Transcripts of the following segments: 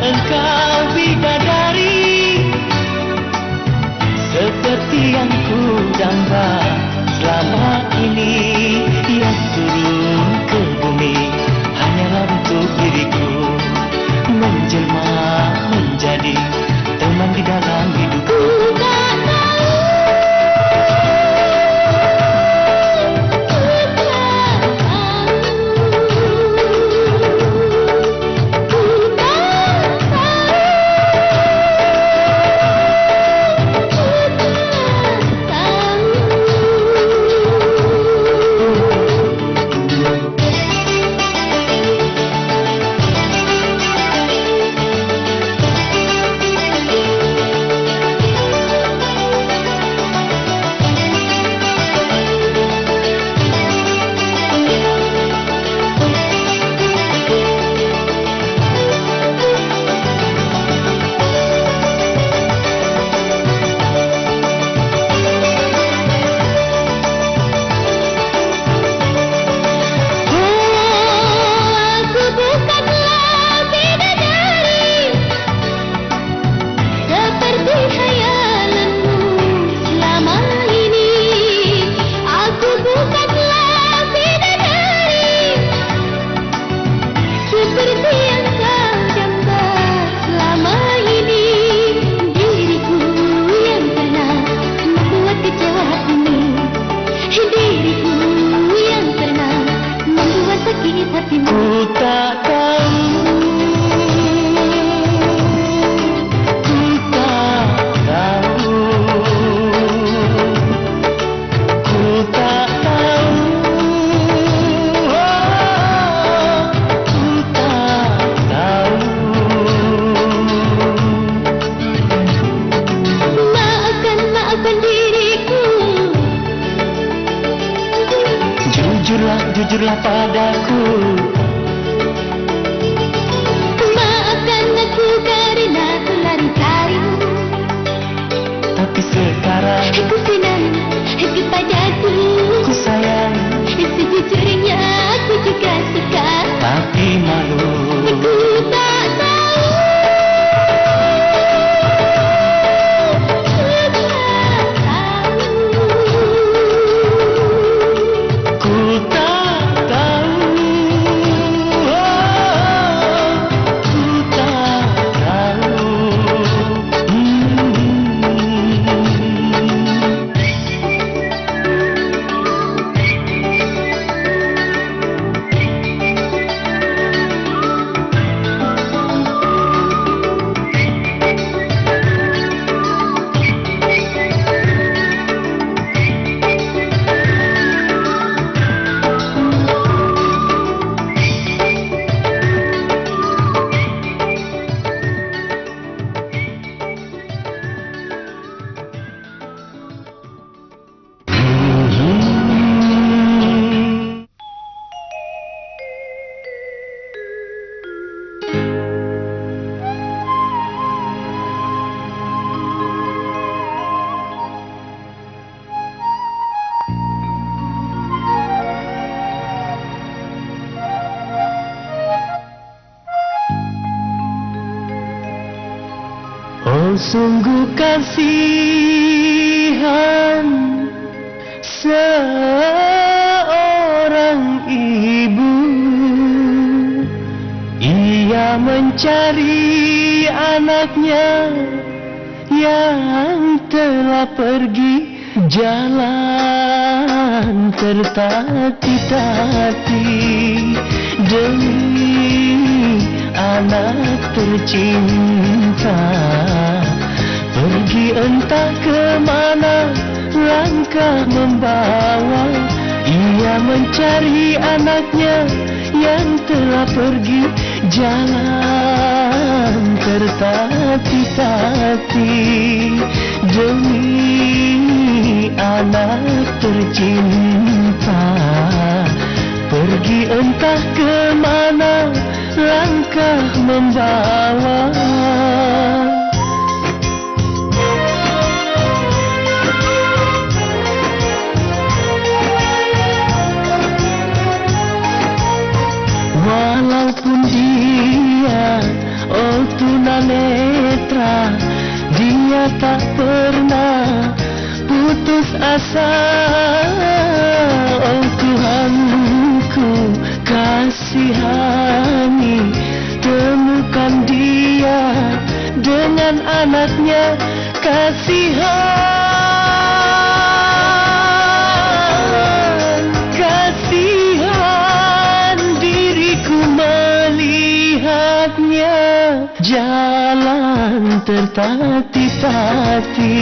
engkau bidadari, seperti yang ku damba selama ini. Yang turun ke bumi hanyalah untuk diriku, menjelma menjadi teman di dalam hidupku. Jujurlah padaku. Maafkan aku karena terlari darimu, tapi sekarang ku senang kepadaku. Ku sayang, sejujurnya aku juga suka, tapi malu. Ku tak tahu. Sungguh kasihan seorang ibu, ia mencari anaknya yang telah pergi jalan tertati-tati demi anak tercinta. Pergi entah kemana langkah membawa, ia mencari anaknya yang telah pergi jalan tertati-tati demi anak tercinta. Pergi entah kemana langkah membawa. Walaupun dia, oh tunanganku, pernah putus asa. Oh Tuhanku, kasihani, temukan dia dengan anaknya. Kasihan diriku melihatnya jalan tertati-tati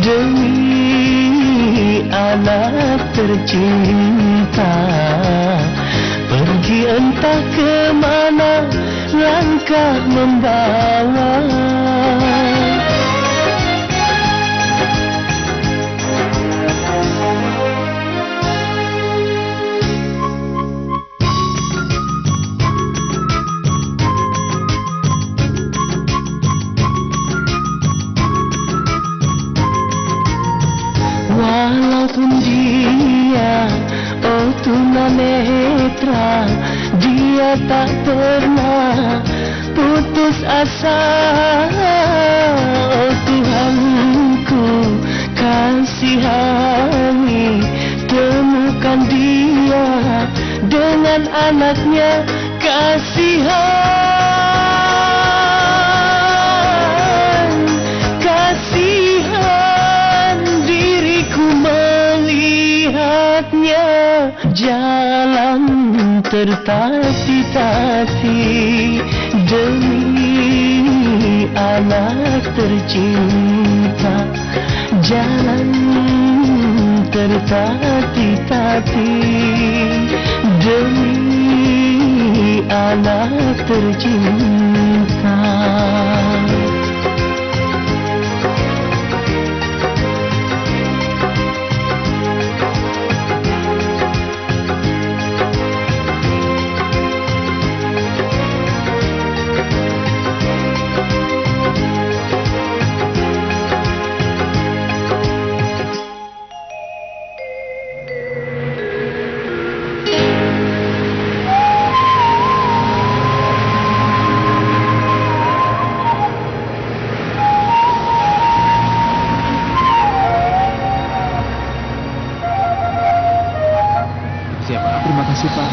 demi anak tercinta. Pergi entah kemana langkah membawa. Walaupun dia, oh tunanetra, dia tak pernah putus asa. Oh Tuhanku, kasihani, temukan dia dengan anaknya. Kasihan diriku melihatnya jalan tertati-tati demi anak tercinta. Jalan tertati-tati demi anak tercinta. Terima kasih, Pak.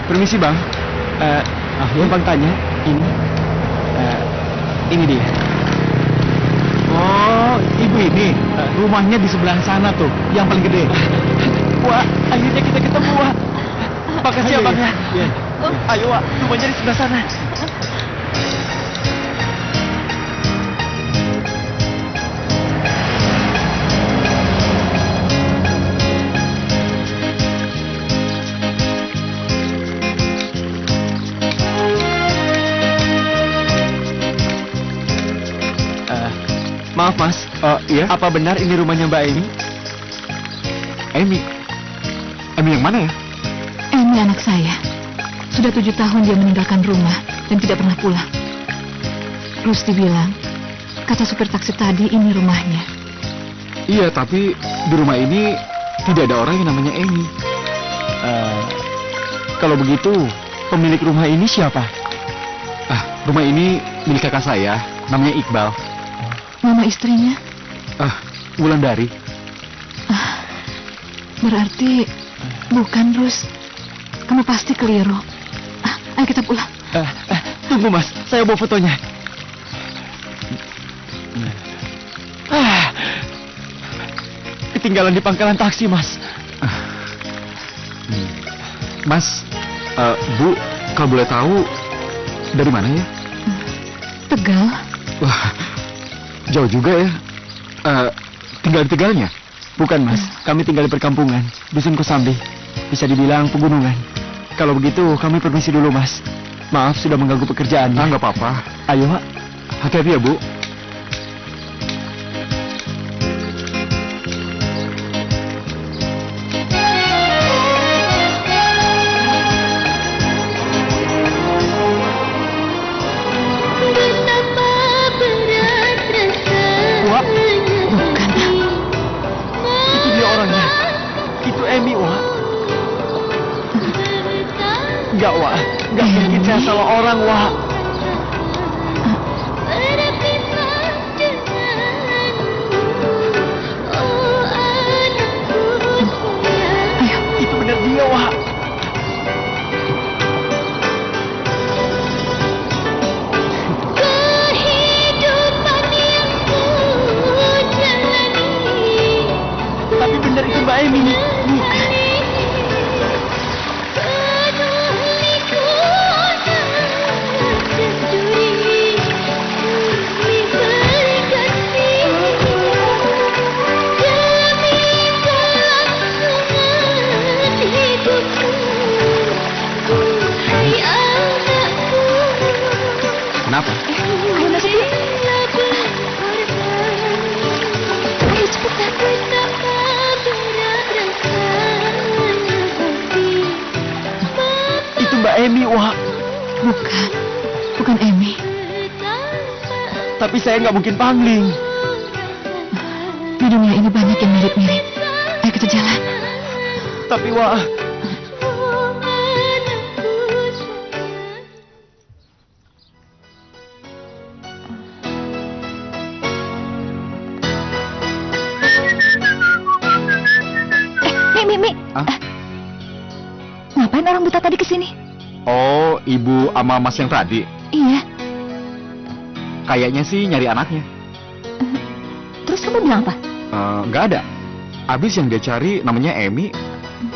Permisi, Bang. Bang tanya, ini dia. Oh, ibu ini rumahnya di sebelah sana tuh, yang paling gede. Wah, akhirnya kita ketemu, Wak. Makasih ya, Bang ya. Ayo, Wak, rumahnya di sebelah sana. Maaf Mas, iya? Apa benar ini rumahnya Mbak Emi? Emi? Emi yang mana ya? Emi anak saya. Sudah 7 tahun dia meninggalkan rumah dan tidak pernah pulang. Rusdi bilang, kata supir taksi tadi ini rumahnya. Iya, tapi di rumah ini tidak ada orang yang namanya Emi. Kalau begitu, pemilik rumah ini siapa? Rumah ini milik kakak saya, namanya Iqbal. Nama istrinya? Wulandari. Berarti bukan, Rus. Kamu pasti keliru. Ayo kita pulang. Tunggu Mas, saya bawa fotonya. Ketinggalan di pangkalan taksi, Mas. Mas, Bu, kalau boleh tahu dari mana ya? Tegal. Wah, jauh juga ya. Tinggal di Tegalnya? Bukan Mas, kami tinggal di perkampungan, Dusun Kosambi. Bisa dibilang pegunungan. Kalau begitu, kami permisi dulu Mas. Maaf sudah mengganggu pekerjaannya. Nggak apa-apa. Ayo Pak, hati-hati ya Bu. Emi, Wak. Enggak, Wak. Enggak mungkin saya salah orang, Wak. betapa berat rasanya hati. Itu Mbak Emi, Wak. Bukan Emi. Tapi saya nggak mungkin pangling. Di dunia ini banyak yang mirip-mirip. Ayo kita jalan. Tapi Wak, Mi. Hah? Ngapain orang buta tadi kesini? oh, ibu ama mas yang tadi. Iya. Kayaknya sih nyari anaknya. Terus kamu bilang apa? Nggak ada. Abis yang dia cari namanya Emi.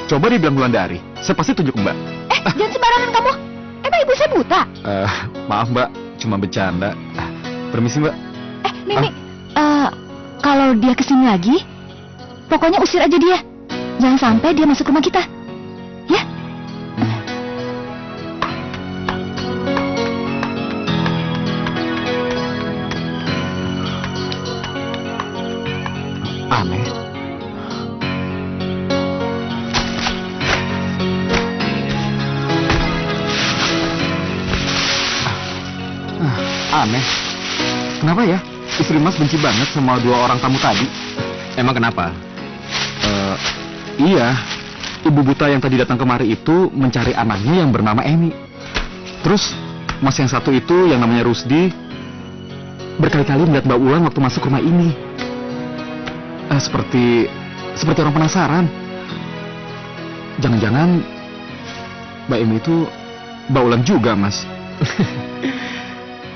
Coba dia bilang Wulandari. Saya pasti tunjuk Mbak. Jangan sembarangan kamu. Emang ibu saya buta? Maaf Mbak, cuma bercanda. Permisi Mbak. Mimi. Kalau dia kesini lagi, pokoknya usir aja dia. Jangan sampai dia masuk rumah kita. Ya? Aneh. Aneh. Kenapa ya? Istri Mas benci banget sama dua orang tamu tadi. Emang kenapa? Iya. Ibu buta yang tadi datang kemari itu mencari anaknya yang bernama Emi. Terus Mas yang satu itu yang namanya Rusdi berkali-kali melihat Mbak Ulan waktu masuk rumah ini. Seperti orang penasaran. Jangan-jangan Mbak Emi itu Mbak Ulan juga, Mas.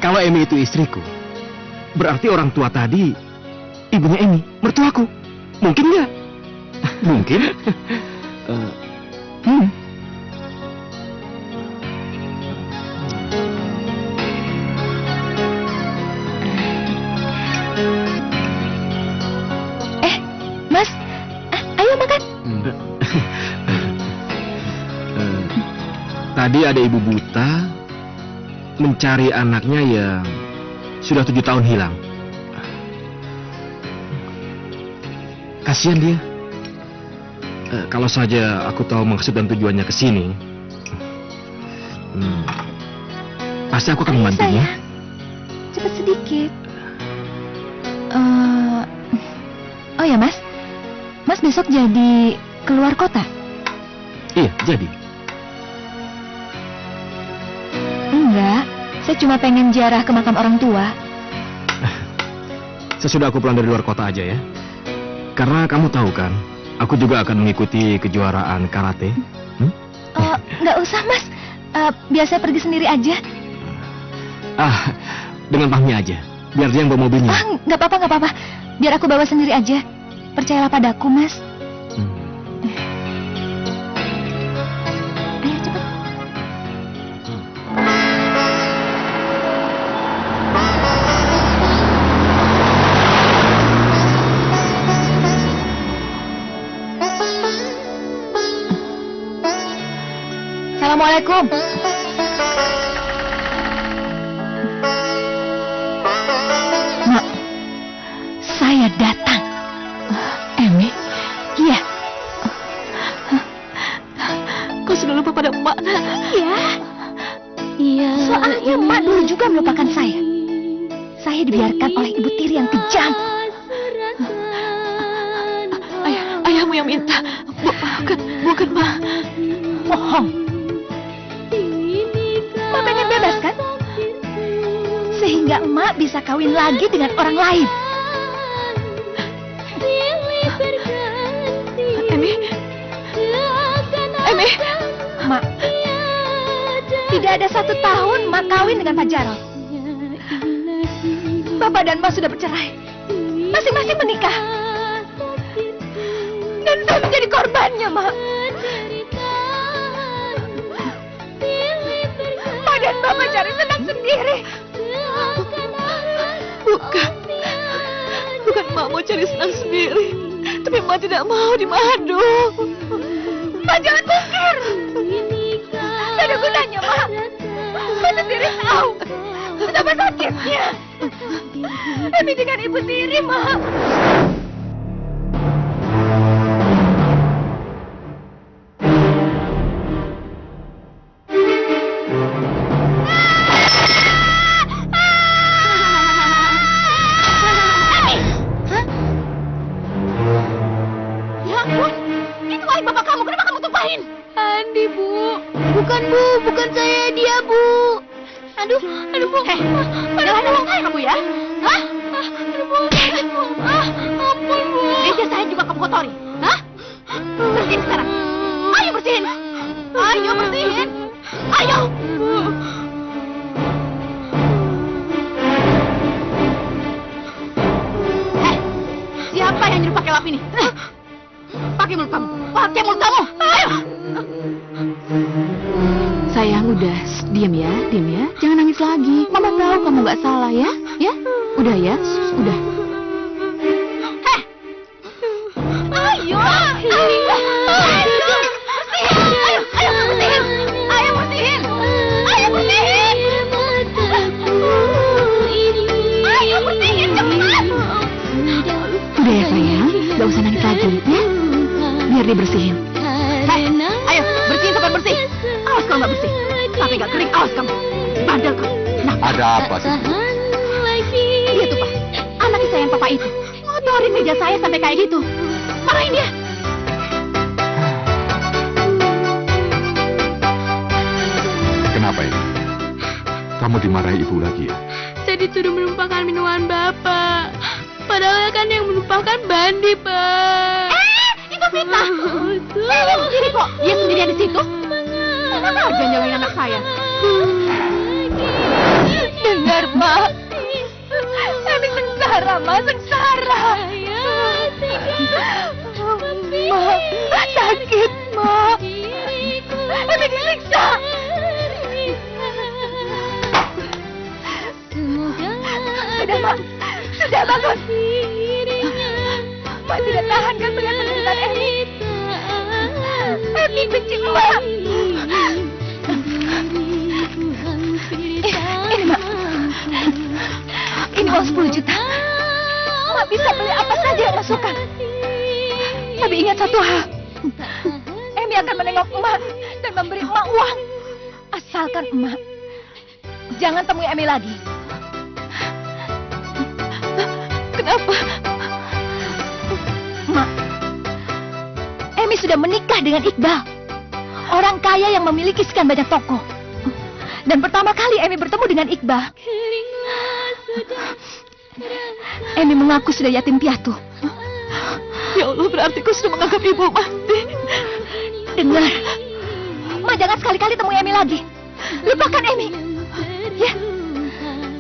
Kalau Emi itu istriku, berarti orang tua tadi ibunya Emi, mertuaku. Mungkin nggak? Mungkin. Mas, ayo makan. Tadi ada ibu buta mencari anaknya yang sudah 7 tahun hilang. Kasihan dia. Kalau saja aku tahu maksud dan tujuannya ke sini, pasti aku akan membantunya. Sayang, cepat sedikit. Oh ya Mas, Mas besok jadi keluar kota? Iya, jadi. Enggak, saya cuma pengen ziarah ke makam orang tua. Sesudah aku pulang dari luar kota aja ya. Karena kamu tahu kan, aku juga akan mengikuti kejuaraan karate. Oh, nggak usah Mas, biar saya pergi sendiri aja. Dengan Pahmi aja. Biar dia yang bawa mobilnya. Nggak apa-apa. Biar aku bawa sendiri aja. Percayalah padaku, Mas. Ayo cepat. Assalamualaikum. Mak, saya datang. Emi? Iya. Kau sudah lupa pada emak, nak? Iya. Iya. Soalnya emak dulu juga melupakan saya. Saya dibiarkan oleh ibu tiri yang kejam. Ayahmu yang minta. Bukan mak. Bohong. Mak pengen bebas kan? Sehingga emak bisa kawin lagi dengan orang lain. Emi, Mak, tidak ada 1 tahun Mak kawin dengan Pak Jarod. Bapak dan Mak sudah bercerai, masing-masing menikah, dan saya menjadi korbannya, Mak. Mak dan Bapak cari senang sendiri. Bukan Mak mau cari senang sendiri, tapi Mak tidak mau dimadu. Mak jangan pikir. Tidak ada gunanya, Mak. Mak sendiri tahu betapa sakitnya Emi dengan ibu tiri, Mak. Bukan Bu, bukan saya, dia Bu. Aduh, Bu. Jangan ngomong saya kamu ya. Hah? Aduh Bu, ampun Bu. Meja saya juga kamu kotori. Hah? Bersihin sekarang. Ayo bersihin. Ayo bersihin. Ayo. Siapa yang nyuruh pakai lap ini? Pakai mulut kamu. Pakai mulut kamu. Ayo. Sayang, udah. Diam ya. Jangan nangis lagi. Mama tahu kamu nggak salah ya. Ya? Udah ya. Udah. Heh. Ayo. Ayo bersihin. Ayo bersihin. Ayo bersihin cepat. Udah ya sayang, nggak usah nangis lagi ya. Biar dia bersihin. Hei, ayo bersihin sampai bersih. Awas kalau nggak bersih, sampai nggak kering. Awas kamu, bandel kamu. Nah, Ada apa sih? dia tuh pak, anak kesayangan papa itu ngotorin meja saya sampai kayak gitu. Marahin dia. Kenapa ini? Kamu dimarahi ibu lagi ya? Saya dituduh menumpahkan minuman Bapak. Padahal kan yang menumpahkan Bandi, Pak. Itu fitnah. Saya sendiri kok, dia sendirian di situ. Mana aja nyalain anak saya. Dengar, Mak. Emi sengsara, Mak, sengsara. Mak, sakit, Mak. Emi disiksa. Sudah, Mak. Sudah, bagus. Mak tidak tahan kan melihat penderitaan Emi. Emi benci Mak. Ini, Mak. Ini uang 10 juta. Mak bisa beli apa saja yang Mak suka. Tapi ingat satu hal. Emi akan menengok Mak dan memberi Mak uang. Asalkan Mak jangan temui Emi lagi. Kenapa? Mak, Emi sudah menikah dengan Iqbal, orang kaya yang memiliki sekian banyak toko. Dan pertama kali Emi bertemu dengan Iqbal, Emi mengaku sudah yatim piatu. Ya Allah, berarti kau sudah menganggap ibu mati. Dengar, Mak jangan sekali-kali temui Emi lagi. Lupakan Emi. Ya,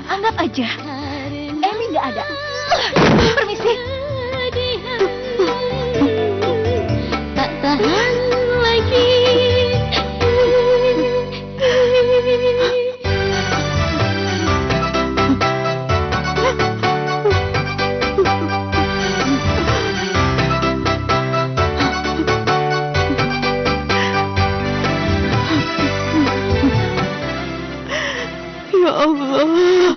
anggap aja Emi nggak ada. Permisi. Tak tahan lagi. Ya Allah.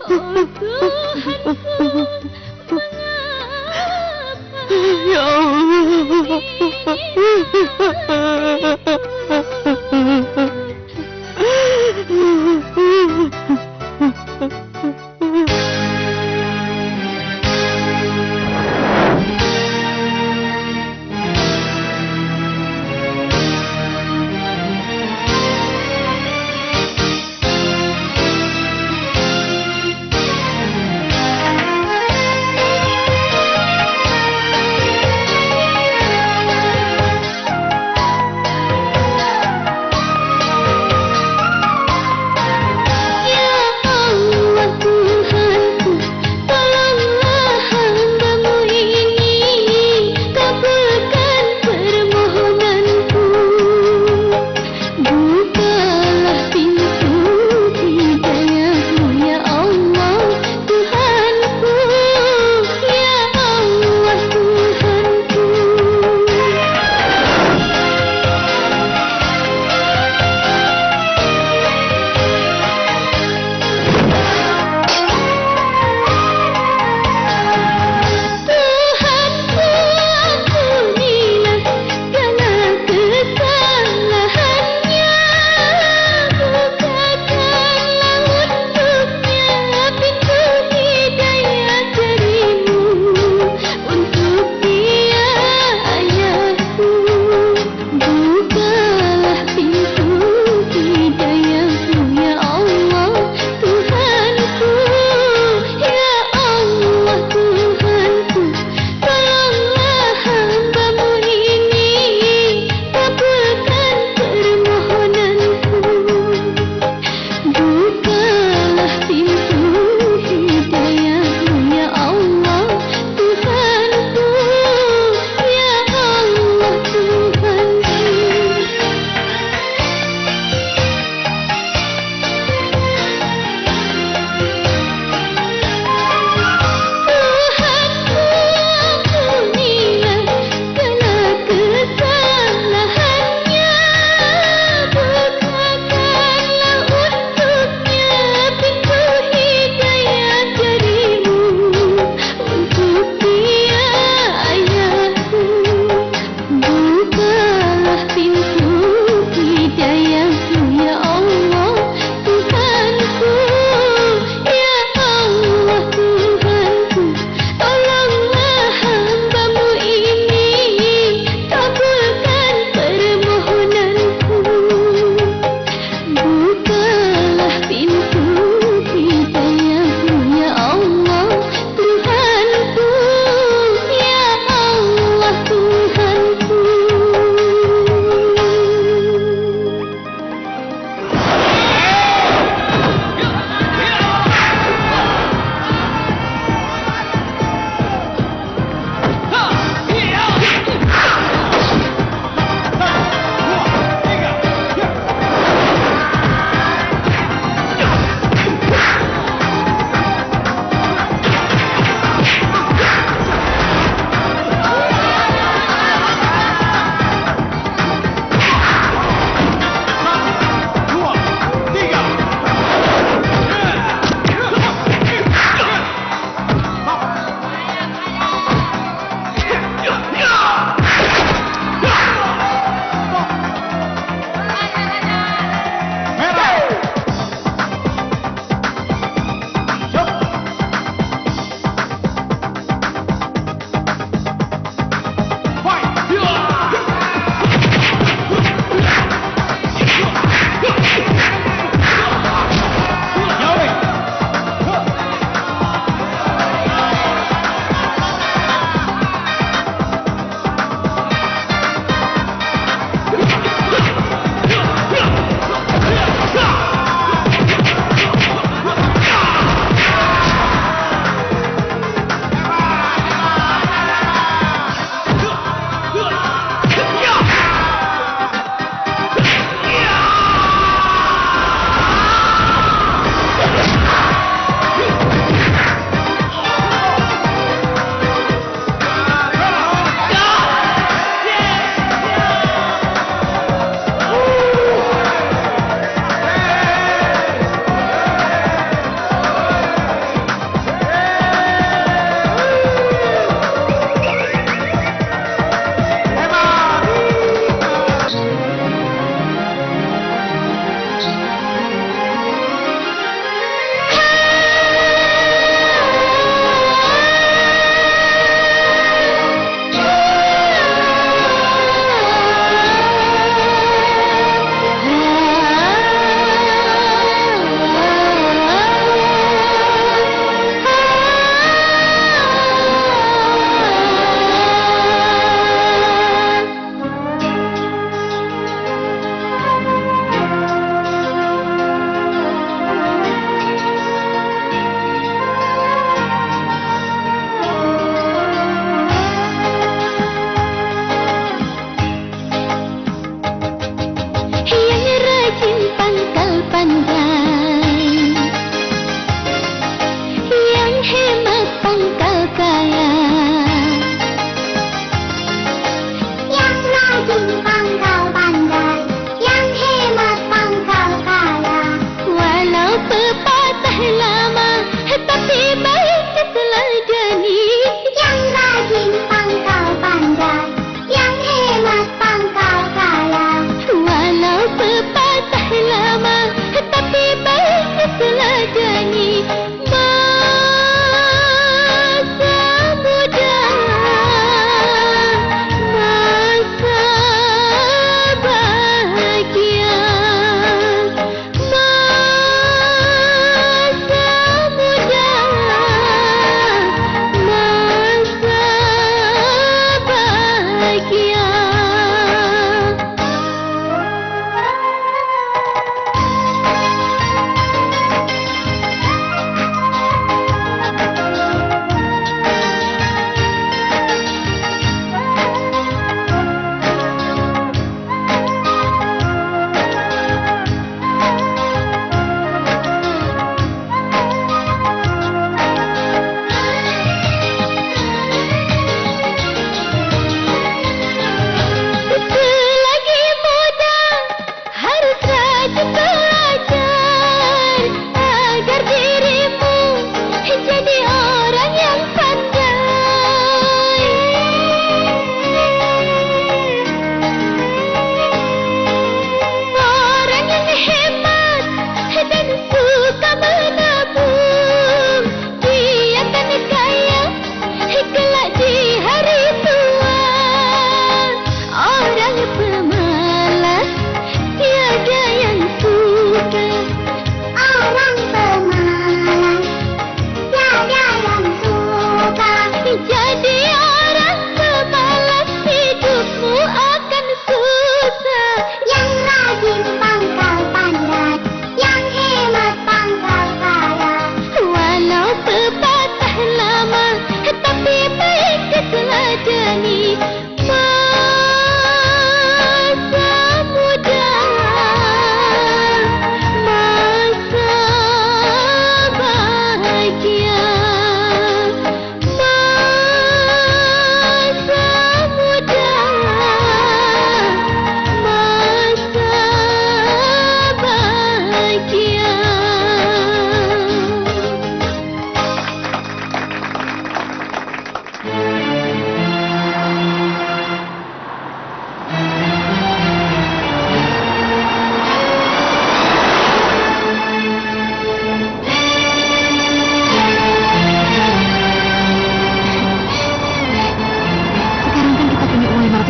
Ya Allah.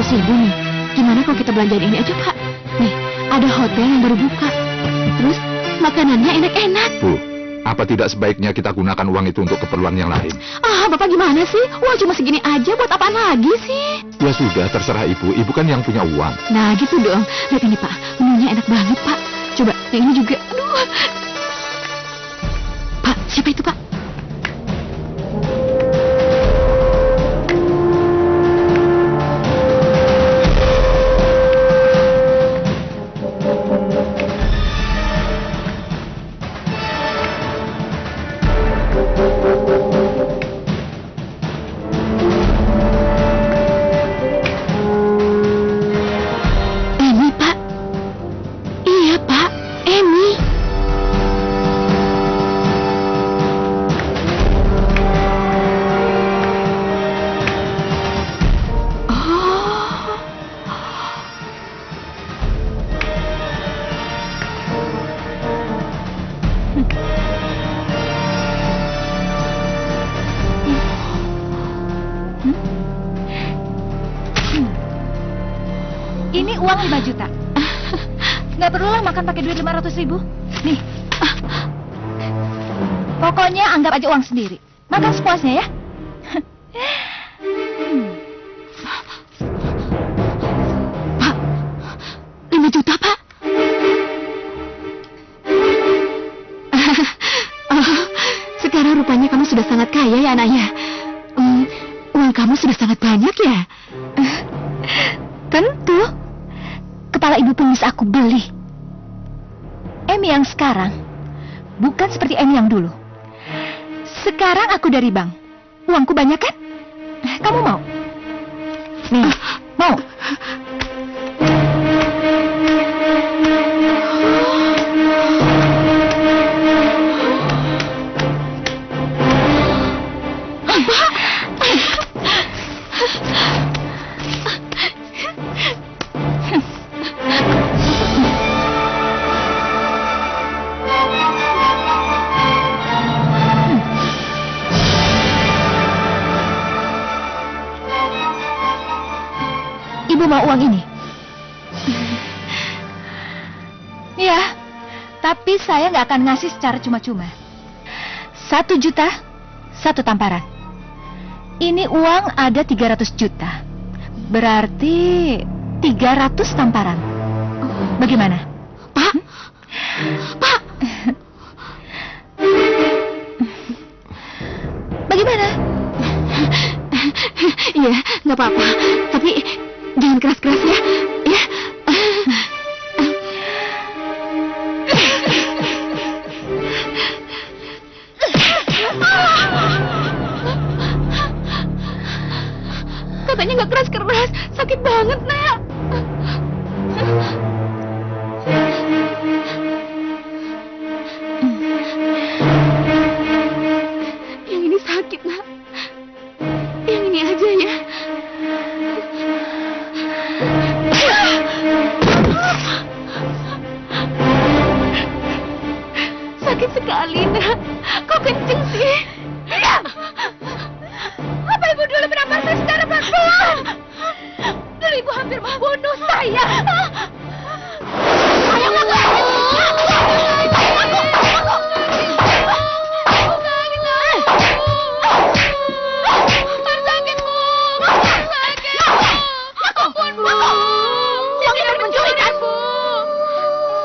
500.000 nih. Gimana kalau kita belanjain ini aja, Pak? Nih, ada hotel yang baru buka. Terus makanannya enak-enak. Bu, apa tidak sebaiknya kita gunakan uang itu untuk keperluan yang lain? Ah, Bapak gimana sih? Uang cuma segini aja, buat apaan lagi sih? Ya sudah, terserah ibu. Ibu kan yang punya uang. Nah, gitu dong. Lihat ini, Pak. Menunya enak banget, Pak. Coba, yang ini juga. Aduh. Pak, siapa itu, Pak? Emi, Pak. Iya, Pak. Emi. Oh. Ini uang 5 juta. Nggak perlulah makan pakai duit 500.000. Nih. Pokoknya anggap aja uang sendiri. Makan sepuasnya ya. Pak, 5 juta, Pak. Oh, sekarang rupanya kamu sudah sangat kaya ya, anak ya. Uang kamu sudah sangat banyak ya. Tentu. Kepala ibu pun bisa aku beli. Emi yang sekarang bukan seperti Emi yang dulu. Sekarang aku dari bank. Uangku banyak kan? Kamu mau? Nih, mau? Ibu mau uang ini? Ya, tapi saya nggak akan ngasih secara cuma-cuma. 1 juta, 1 tamparan. Ini uang ada 300 juta. Berarti 300 tamparan. Bagaimana? Pak. Pak. Bagaimana? Iya, nggak apa-apa. Tapi jangan keras-keras ya. Ya. Katanya nggak keras-keras, sakit banget, Nak. Yang ini sakit, Nak. Yang ini aja ya. Sakit sekali, Nak. Kok kenceng sih? Diam! Apa ibu dulu menampar saya secara pelan-pelan? Dulu ibu hampir membunuh saya. Ayo ngaku!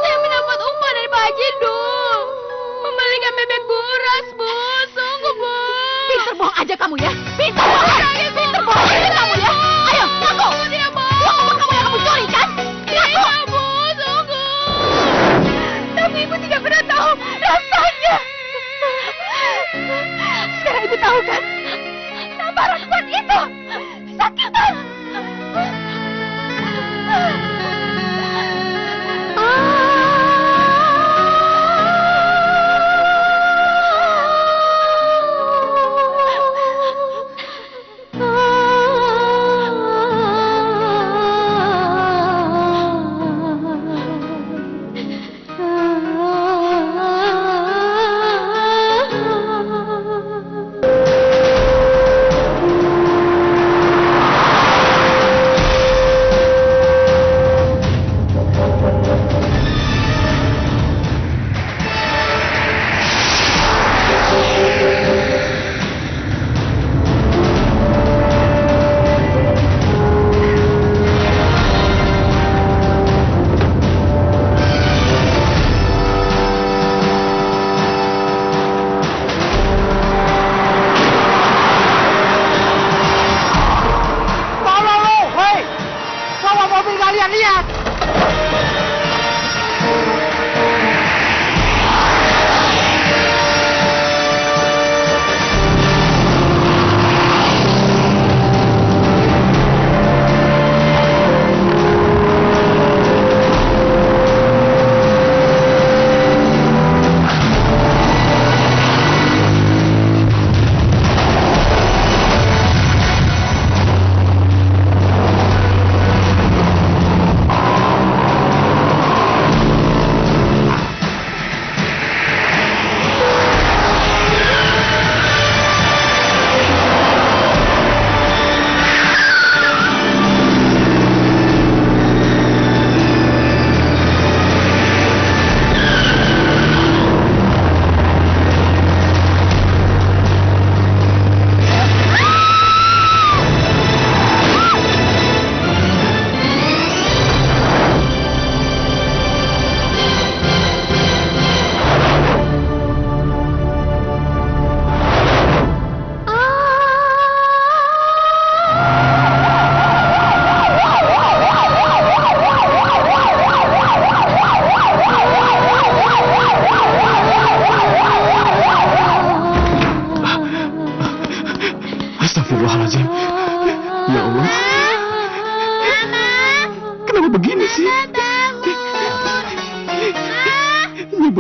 Saya mendapat upah dari Pak Haji, Du. Membelikan bebek buras, Bu.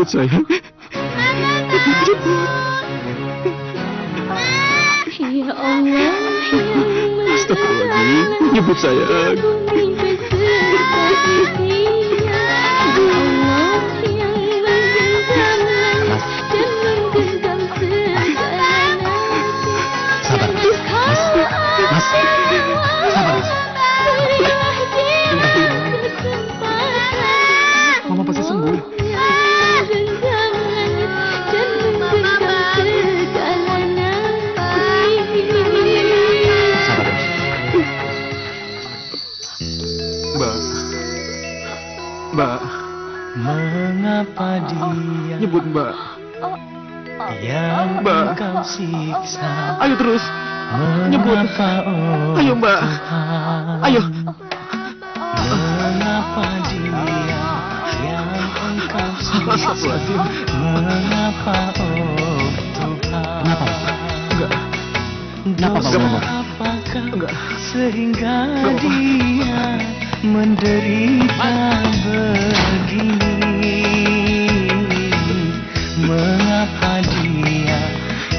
Jemput saya. Ya Allah, Astagfirullahaladzim. Jemput saya. Sabar, Mas. Mas. Sabar, Mas. Mama pasti sembuh. Sabar, Mas. Mbak. Mbak. Mengapa dia Nyebut Mbak. yang Mbak. engkau siksa? Ayo terus. Nyebut. Mengapa, oh Ayo Mbak. Tuhan? Ayo. Mengapa dia yang engkau siksa? Astagfirullahaladzim. Mengapa, oh Tuhan? Kenapa, Mas? Enggak. Kenapa, Pak Dosa Umar? apakah Enggak. sehingga Enggak, Pak. dia menderita begini? Mengapa dia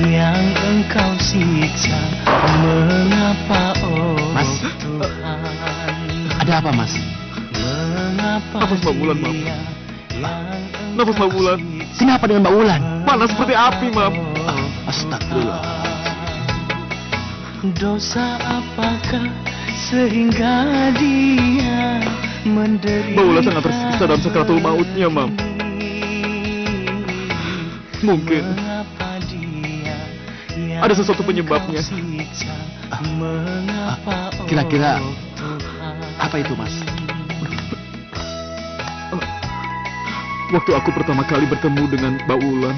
yang engkau siksa? Mengapa, oh Mas. Tuhan? Ada apa, Mas? Mengapa Nafas Mbak Wulan, Mam. dia yang Nafas Mbak Wulan. Kenapa dengan Mbak Wulan? Panas seperti api, Mam. Astagfirullah. Dosa apakah sehingga dia menderita? Mbak Wulan sangat tersiksa dalam sakratul mautnya, Mam. Mungkin Mengapa dia yang ada sesuatu penyebabnya. engkau siksa? Mengapa, oh Kira-kira Tuhan? apa itu, Mas? Waktu aku pertama kali bertemu dengan Mbak Wulan,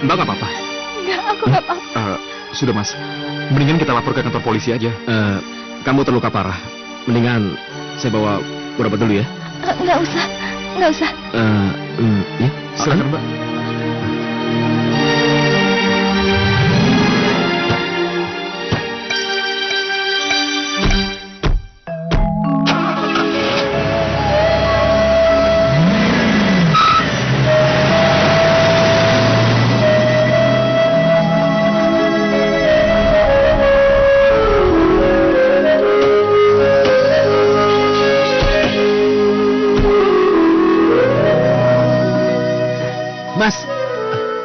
Mbak nggak apa-apa. Enggak, aku nggak apa-apa. Sudah Mas, mendingan kita lapor ke kantor polisi aja. Kamu terluka parah. Mendingan saya bawa berobat dulu ya. Nggak usah, nggak usah. Ya. Silakan Mbak. Mas,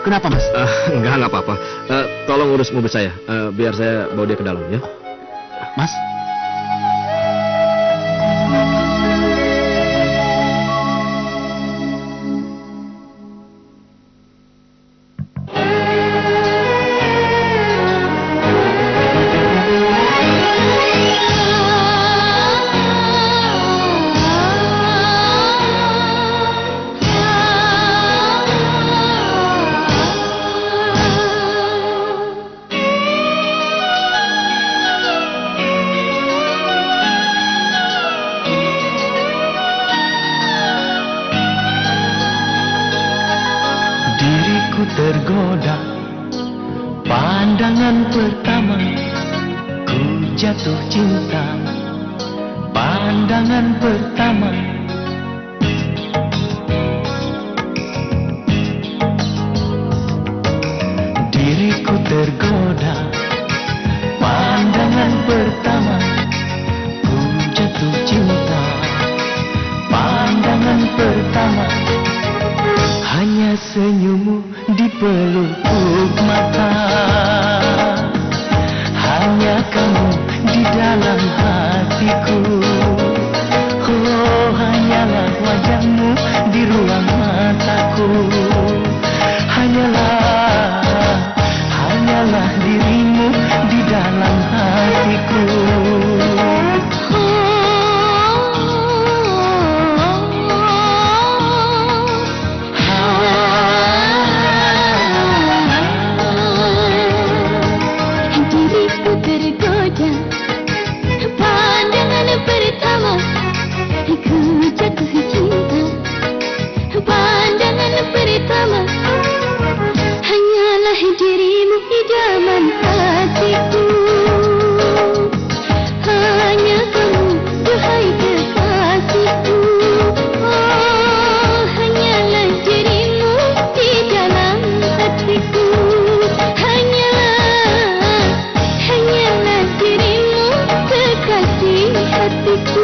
kenapa, Mas? Enggak apa-apa. Tolong urus mobil saya, biar saya bawa dia ke dalam ya. Mas. Diriku tergoda pandangan pertama, ku jatuh cinta pandangan pertama. Diriku tergoda, pandangan pertama. Ku jatuh cinta, pandangan pertama. Hanya senyummu di pelupuk mata. Hanya kamu di dalam hatiku. Oh, hanyalah wajahmu di ruang mataku. Hanyalah dirimu di dalam hatiku. Diriku tergoda, pandangan pertama. Ku jatuh cinta, pandangan pertama. Hanyalah dirimu idaman hatiku. Hanya kamu, duhai kekasihku. Oh, hanyalah dirimu di dalam hatiku. Hanyalah dirimu kekasih hatiku.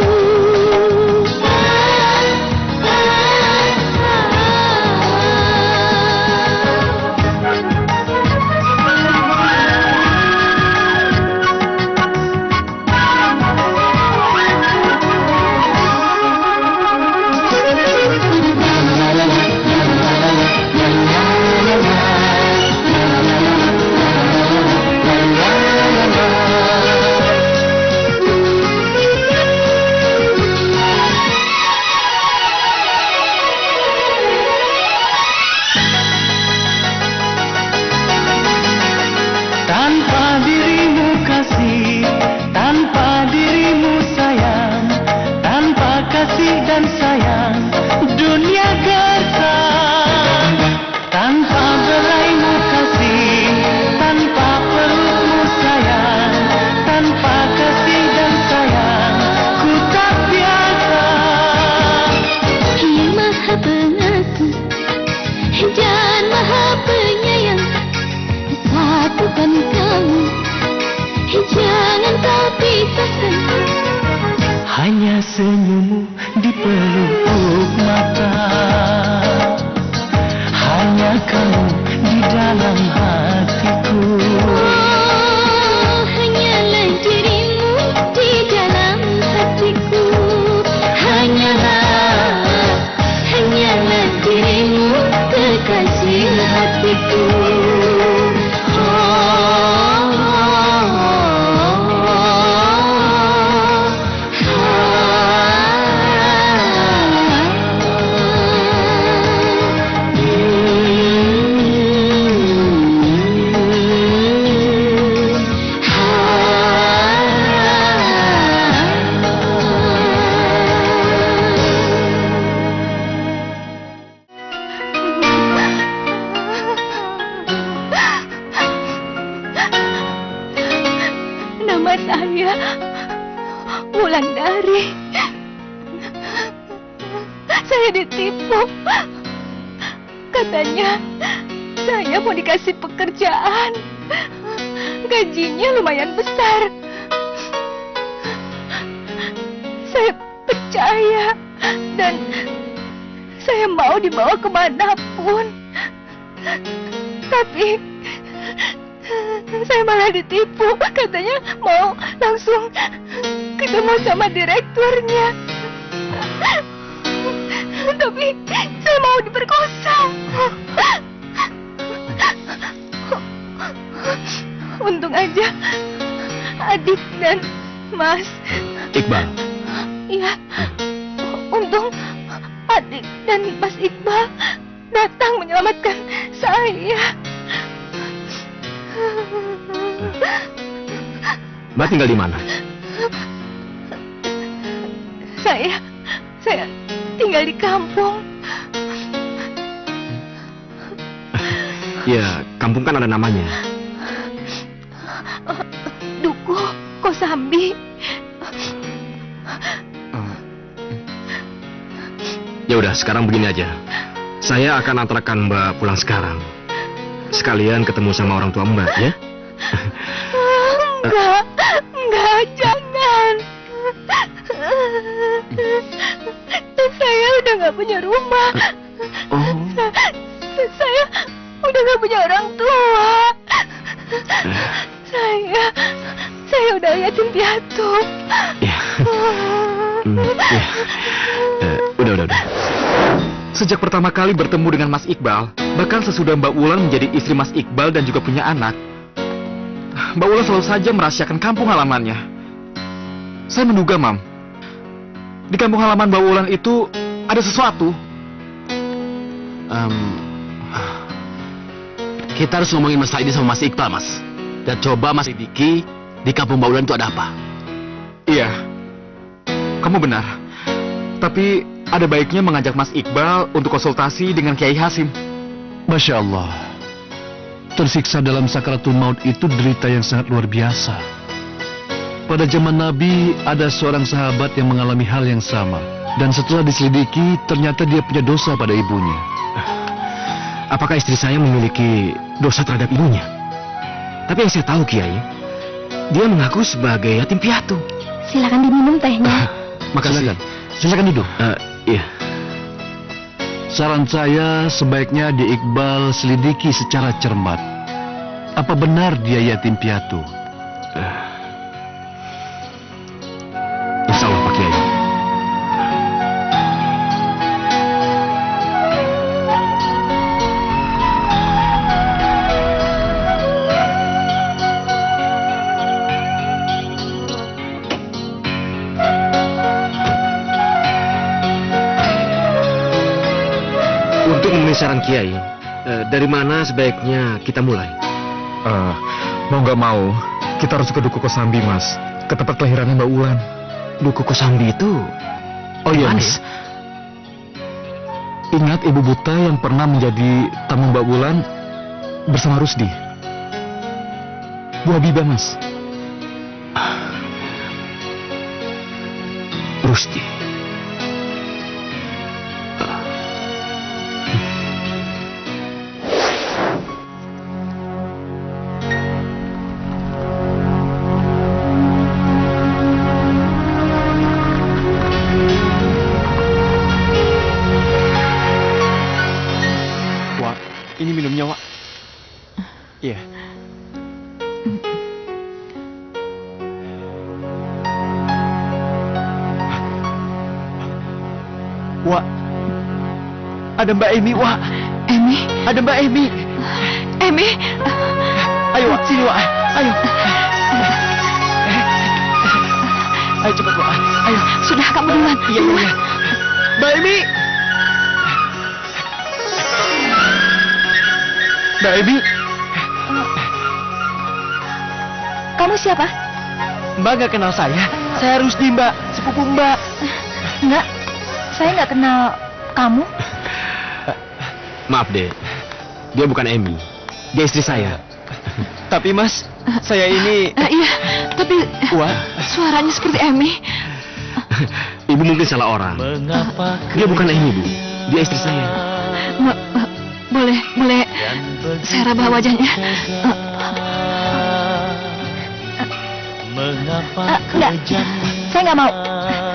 Tanpa dirimu kasih, tanpa dirimu sayang, tanpa kasih dan sayang, dunia gersang. Tanpa belaimu kasih, tanpa pelukmu sayang, tanpa kasih dan sayang, ku tak biasa. Yang maha pengasih dan maha penyayang, satukan kamu, jangan kau pisahkan. Hanya senyummu di pelupuk mata. Hanya kamu di dalam hatiku. Oh, hanyalah dirimu di dalam hatiku. Hanyalah dirimu kekasih hatiku. Nama saya Wulandari. Saya ditipu. Katanya saya mau dikasih pekerjaan. Gajinya lumayan besar. Saya percaya dan saya mau dibawa kemanapun. Tapi saya malah ditipu. Katanya mau langsung ketemu sama direkturnya. Tapi saya mau diperkosa. Untung aja adik dan Mas. Iqbal. Iya. Untung adik dan Mas Iqbal datang menyelamatkan saya. Mbak tinggal di mana? Saya tinggal di kampung. Ya, kampung kan ada namanya. Dukuh Kosambi. Ya udah, sekarang begini aja. Saya akan antarkan Mbak pulang sekarang. Sekalian ketemu sama orang tua Mbak, ya? Enggak, jangan. Saya udah nggak punya rumah. Oh, Saya udah nggak punya orang tua. Saya udah yatim piatu. Ya. Ya. Udah. sejak pertama kali bertemu dengan Mas Iqbal, bahkan sesudah Mbak Wulan menjadi istri Mas Iqbal dan juga punya anak, Mbak Wulan selalu saja merahasiakan kampung halamannya. Saya menduga, Mam, di kampung halaman Mbak Wulan itu ada sesuatu. Kita harus ngomongin masalah ini sama Mas Iqbal, Mas. Dan coba Mas lidiki di kampung Mbak Wulan itu ada apa. Iya, kamu benar. Tapi ada baiknya mengajak Mas Iqbal untuk konsultasi dengan Kiai Hasim. Masya Allah. Tersiksa dalam sakaratul maut itu derita yang sangat luar biasa. Pada zaman Nabi ada seorang sahabat yang mengalami hal yang sama. Dan setelah diselidiki ternyata dia punya dosa pada ibunya. Apakah istri saya memiliki dosa terhadap ibunya? Tapi yang saya tahu, Kiai, dia mengaku sebagai yatim piatu. Silakan diminum tehnya. Makasih. Silakan duduk. Iya. Saran saya sebaiknya di Iqbal selidiki secara cermat. Apa benar dia yatim piatu? Insya Allah, Pak Kiai. Untuk memenuhi saran Kiai, dari mana sebaiknya kita mulai? Mau nggak mau, kita harus ke Duku Kosambi, Mas. Ke tempat kelahirannya Mbak Wulan. Duku Kosambi itu? Oh iya, Mana Mas. Ingat ibu buta yang pernah menjadi tamu Mbak Wulan bersama Rusdi? Bu Habibah, Mas. Rusdi. Wak, ini minumnya, Wak. Iya. Wak, ada Mbak Emi, Wak. Emi, Ada Mbak Emi. Emi, Ayo, Wak, sini, Wak. Ayo. Ayo cepat, Wak. Ayo. sudah kamu duluan. Iya, iya. Mbak Emi. Mbak Emi. Kamu siapa? Mbak nggak kenal saya. Saya Rusdi, Mbak. Sepupu Mbak. Enggak, saya nggak kenal kamu. Maaf deh, dia bukan Emi. Dia istri saya. Tapi Mas, saya ini... Iya, tapi Wah, suaranya seperti Emi. Ibu mungkin salah orang. Dia bukan Emi, Bu. Dia istri saya. Boleh saya raba wajahnya. Enggak, saya nggak mau.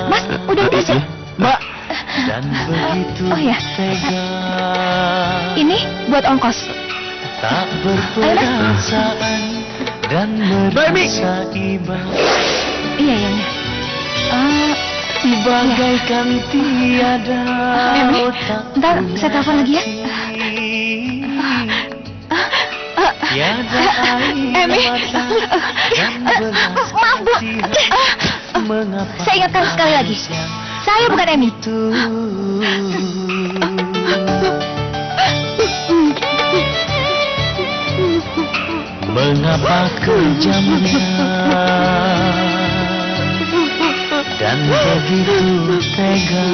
Mas, udah sih. Mbak. Oh ya, ini buat ongkos. Ayo, Mas. Mbak Emi. Iya. Bagaikan tiada Emi, ntar saya telepon lagi ya. Emi, maaf Bu. Saya ingatkan sekali lagi, saya bukan Emi. Mengapa kejamnya dan begitu tega.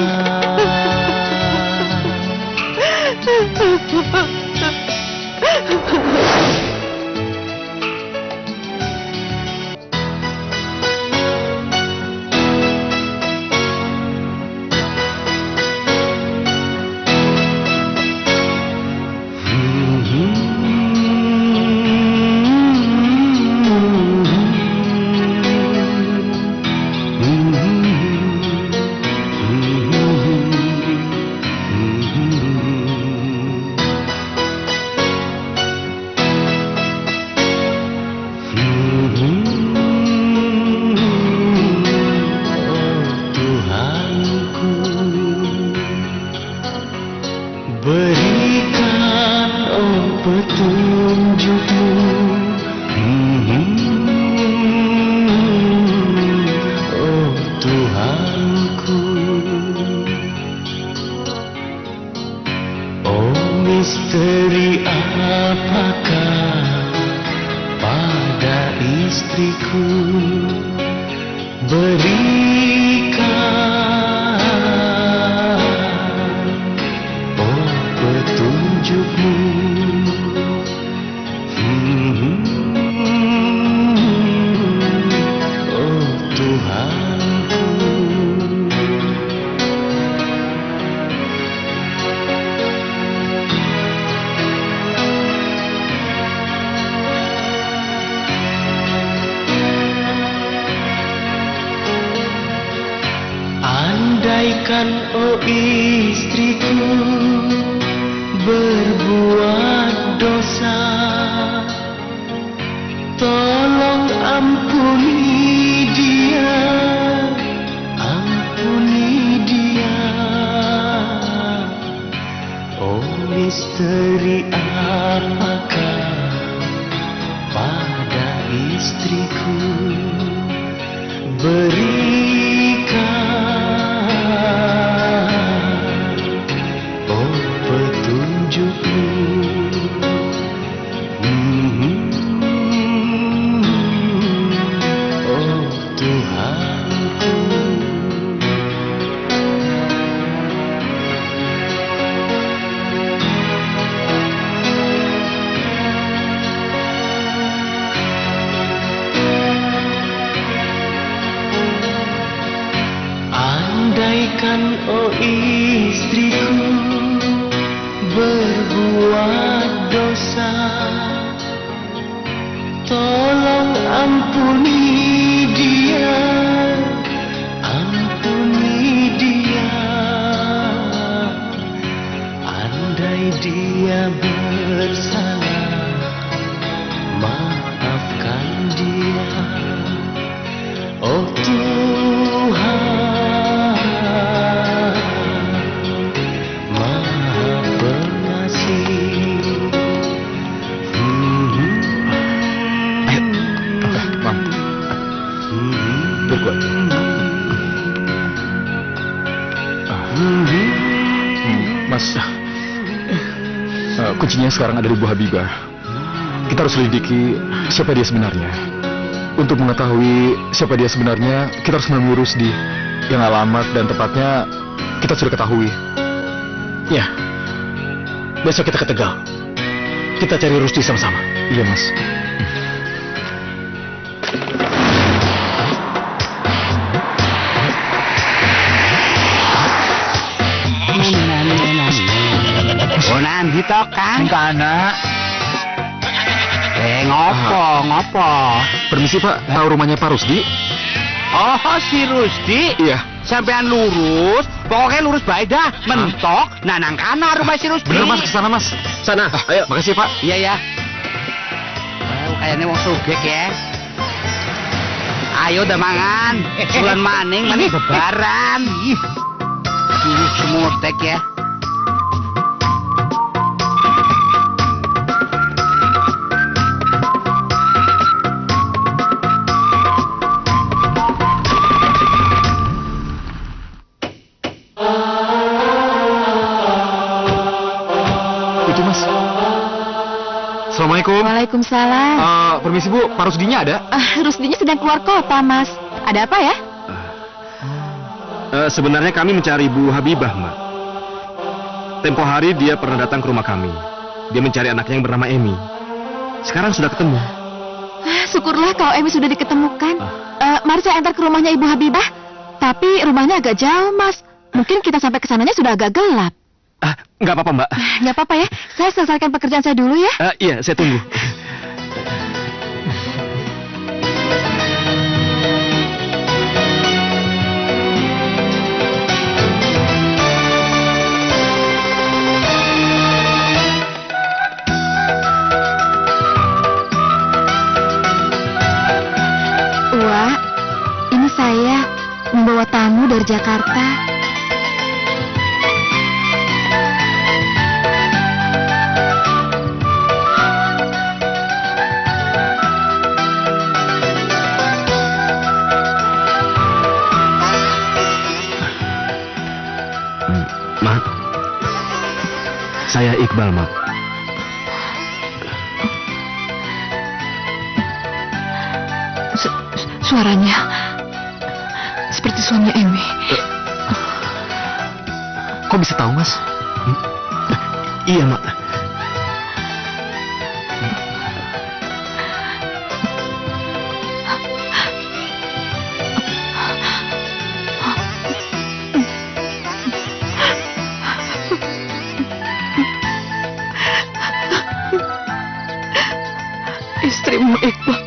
petunjukmu. Oh Tuhanku, oh misteri apakah pada istriku, berikan oh petunjukmu. Oh Tuhanku, andaikan oh istriku berbuat dosa, tolong ampuni dia, ampuni dia. Oh misteri apakah pada istriku, berikan oh petunjukmu. Oh Tuhanku, andaikan oh istriku berbuat dosa, tolong ampuni dia, ampuni dia. Andai dia bersalah, maafkan dia. Oh Tuhan, Maha Pengasih. Ayo, Mam. Berkuat. Mas, kuncinya sekarang ada di Bu Habibah. Kita harus selidiki siapa dia sebenarnya. Untuk mengetahui siapa dia sebenarnya, kita harus menemui Rusdi, yang alamat dan tepatnya kita sudah ketahui. Ya, besok kita ke Tegal. Kita cari Rusdi sama-sama. Iya, Mas. Onan gitu kan? Kana. Ngopo? Permisi Pak, tahu rumahnya Pak Rusdi? Oh, si Rusdi? Iya. Sampean lurus, pokoknya lurus baik dah, mentok, nah nang kana rumah si Rusdi. Bener Mas, kesana Mas. Sana, ayo. Makasih Pak. Iya ya. Kayaknya mau sugek ya. Ayo dah mangan, bulan maning bebaran. Semua tek ya. Itu Mas. Assalamualaikum. Waalaikumsalam. Permisi Bu, Pak Rusdinya ada? Rusdinya sedang keluar kota, Mas. Ada apa ya? Sebenarnya kami mencari Bu Habibah, Mbak. Tempo hari dia pernah datang ke rumah kami. Dia mencari anaknya yang bernama Emi. Sekarang sudah ketemu. Syukurlah kalau Emi sudah diketemukan. Mari saya antar ke rumahnya Ibu Habibah. Tapi rumahnya agak jauh, Mas. Mungkin kita sampai ke sananya sudah agak gelap. Nggak apa-apa, Mbak. Nggak apa-apa ya. Saya selesaikan pekerjaan saya dulu ya. Iya, saya tunggu. Wak, ini saya membawa tamu dari Jakarta. Saya Iqbal, Mak. Suaranya seperti suaminya Emi. Kok bisa tahu, Mas? Iya, Mak. Istrimu Iqbal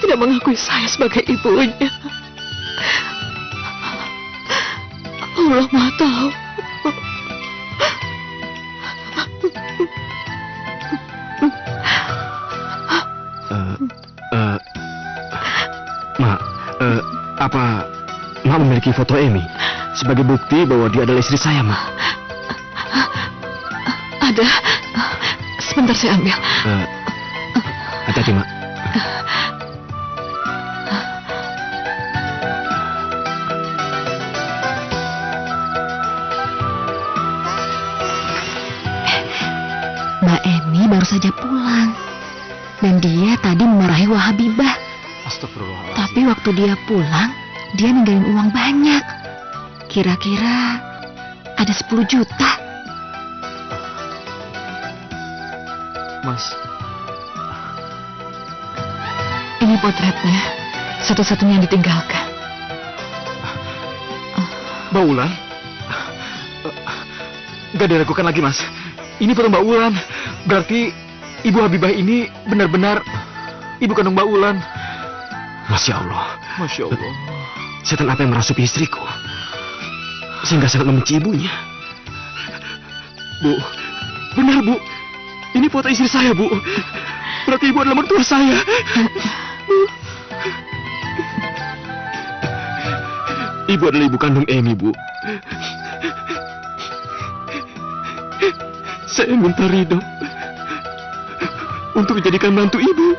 tidak mengakui saya sebagai ibunya. Allah Maha tahu. Mak, apa Mak memiliki foto Emi sebagai bukti bahwa dia adalah istri saya, Mak? Ada. Sebentar saya ambil. Hati-hati, Mak. Mbak Emi baru saja pulang. Dan dia tadi memarahi Wahabibah. Astagfirullahaladzim. Tapi waktu dia pulang, dia ninggalin uang banyak. Kira-kira ada 10 juta. Mas, Ini potretnya, satu-satunya yang ditinggalkan. Mbak Wulan? Gak diragukan lagi, Mas. Ini foto Mbak Wulan. Berarti Ibu Habibah ini benar-benar ibu kandung Mbak Wulan. Masya Allah. Masya Allah. Setan apa yang merasuki istriku sehingga sangat membenci ibunya? Bu, benar, Bu. Ini foto istri saya, Bu. Berarti ibu adalah mertua saya. Ibu adalah ibu kandung Emi, Bu. Saya minta ridho untuk dijadikan mantu ibu.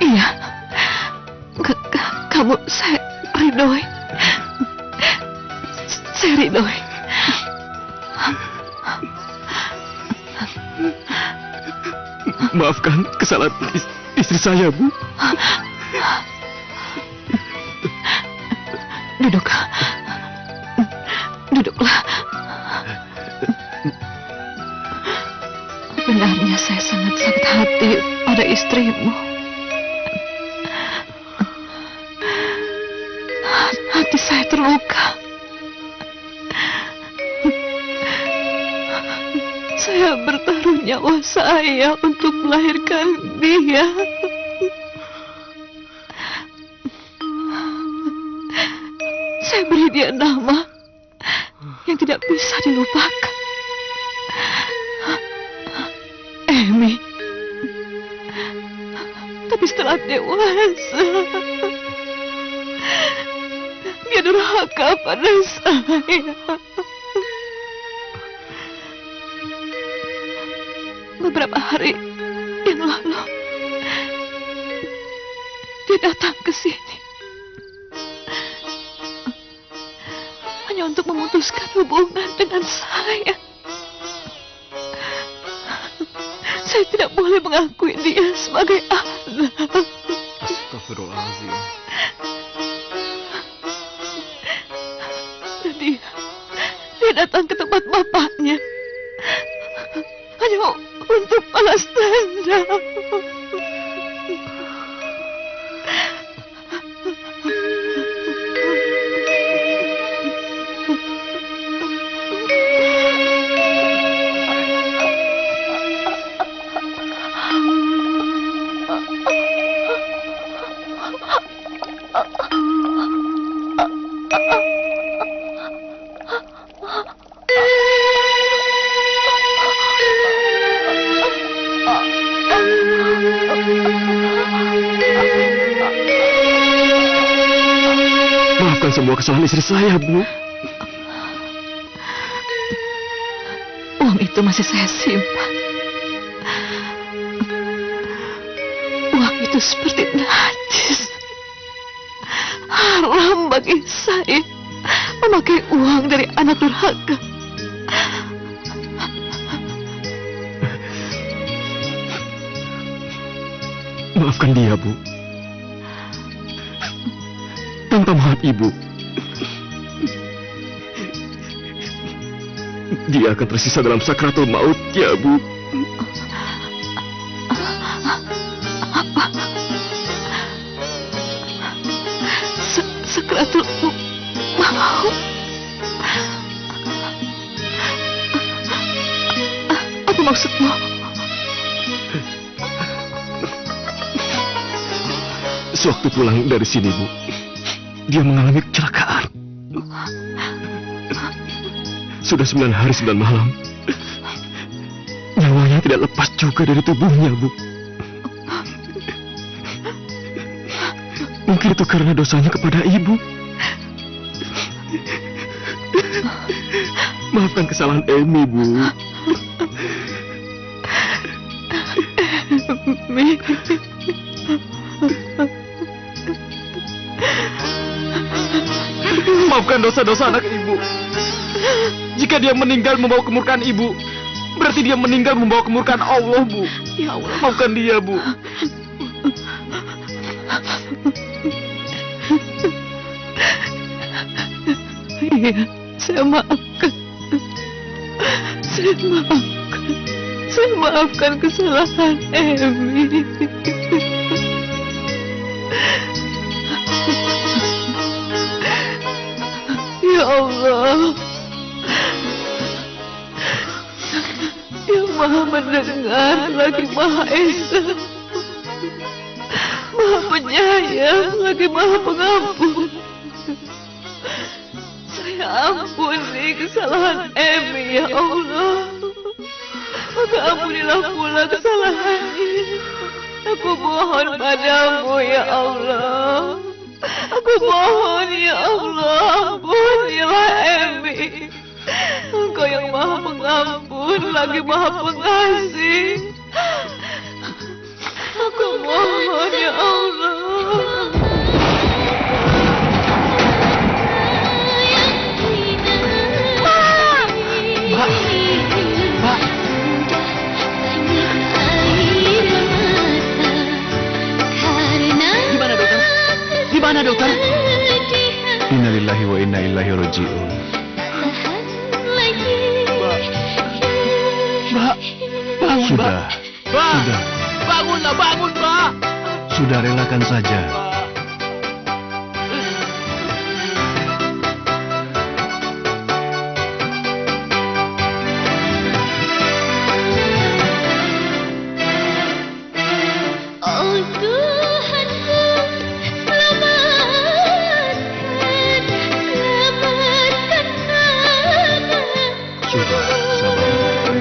Iya. Kamu saya ridhoi. Saya ridhoi. Maafkan kesalahan istri saya, Bu. Duduk. Duduklah. Benarnya saya sangat sakit hati pada istrimu. Hati saya terluka. Saya bertaruh nyawa saya untuk melahirkan dia. Saya beri dia nama yang tidak bisa dilupakan. Emi. Tapi setelah dewasa, dia durhaka pada saya. Beberapa hari yang lalu, dia datang ke sini hanya untuk memutuskan hubungan dengan saya. Saya tidak boleh mengakui dia sebagai anak. Astagfirullahaladzim. Dan dia datang ke tempat bapaknya hanya untuk balas dendam. Maafkan semua kesalahan istri saya, Bu. Uang itu masih saya simpan. Uang itu seperti najis. Haram bagi saya memakai uang dari anak durhaka. Maafkan dia, Bu. Tanpa maaf Ibu, dia akan tersisa dalam sakratul maut, ya, Bu. Sakratul maut. Apa maksudmu? Sewaktu pulang dari sini, Bu, dia mengalami kecelakaan. Sudah 9 hari 9 malam. Nyawanya tidak lepas juga dari tubuhnya, Bu. Mungkin itu karena dosanya kepada Ibu. Maafkan kesalahan Emi, Bu. Emi. Maafkan dosa-dosa anak Ibu. Jika dia meninggal membawa kemurkaan Ibu, berarti dia meninggal membawa kemurkaan Allah, Bu. Ya Allah, Maafkan dia, Bu. Iya, saya maafkan. Saya maafkan kesalahan Emi. Ya Allah, yang Maha Mendengar lagi Maha Esa, Maha Penyayang lagi Maha Pengampun. Saya ampuni kesalahan Emi, ya Allah. Maka ampunilah pula kesalahannya. Aku mohon padamu, ya Allah. Aku mohon, ya Allah, ampunilah Emi. Engkau yang Maha Pengampun lagi Maha Pengasih. Aku mohon, ya Allah. Gimana, dokter? Innalillahi wa inna ilaihi raji'un. Mbak, bangun, Sudah. Mbak. Sudah. Bangunlah, bangun, Mbak. Sudah, relakan saja. Oh Tuhanku, selamatkan anakku. Sudah, sabar.